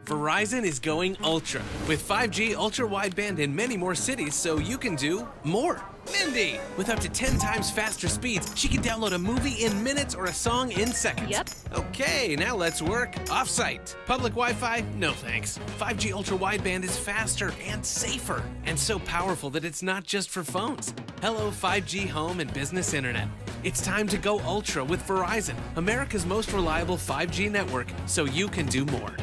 Verizon is going ultra with 5G ultra wideband in many more cities, so you can do more. Mindy, with up to 10 times faster speeds, she can download a movie in minutes or a song in seconds. Yep. Okay, now let's work off-site. Public Wi-Fi? No thanks. 5G ultra wideband is faster and safer, and so powerful that it's not just for phones. Hello 5G home and business internet. It's time to go ultra with Verizon, America's most reliable 5G network, so you can do more.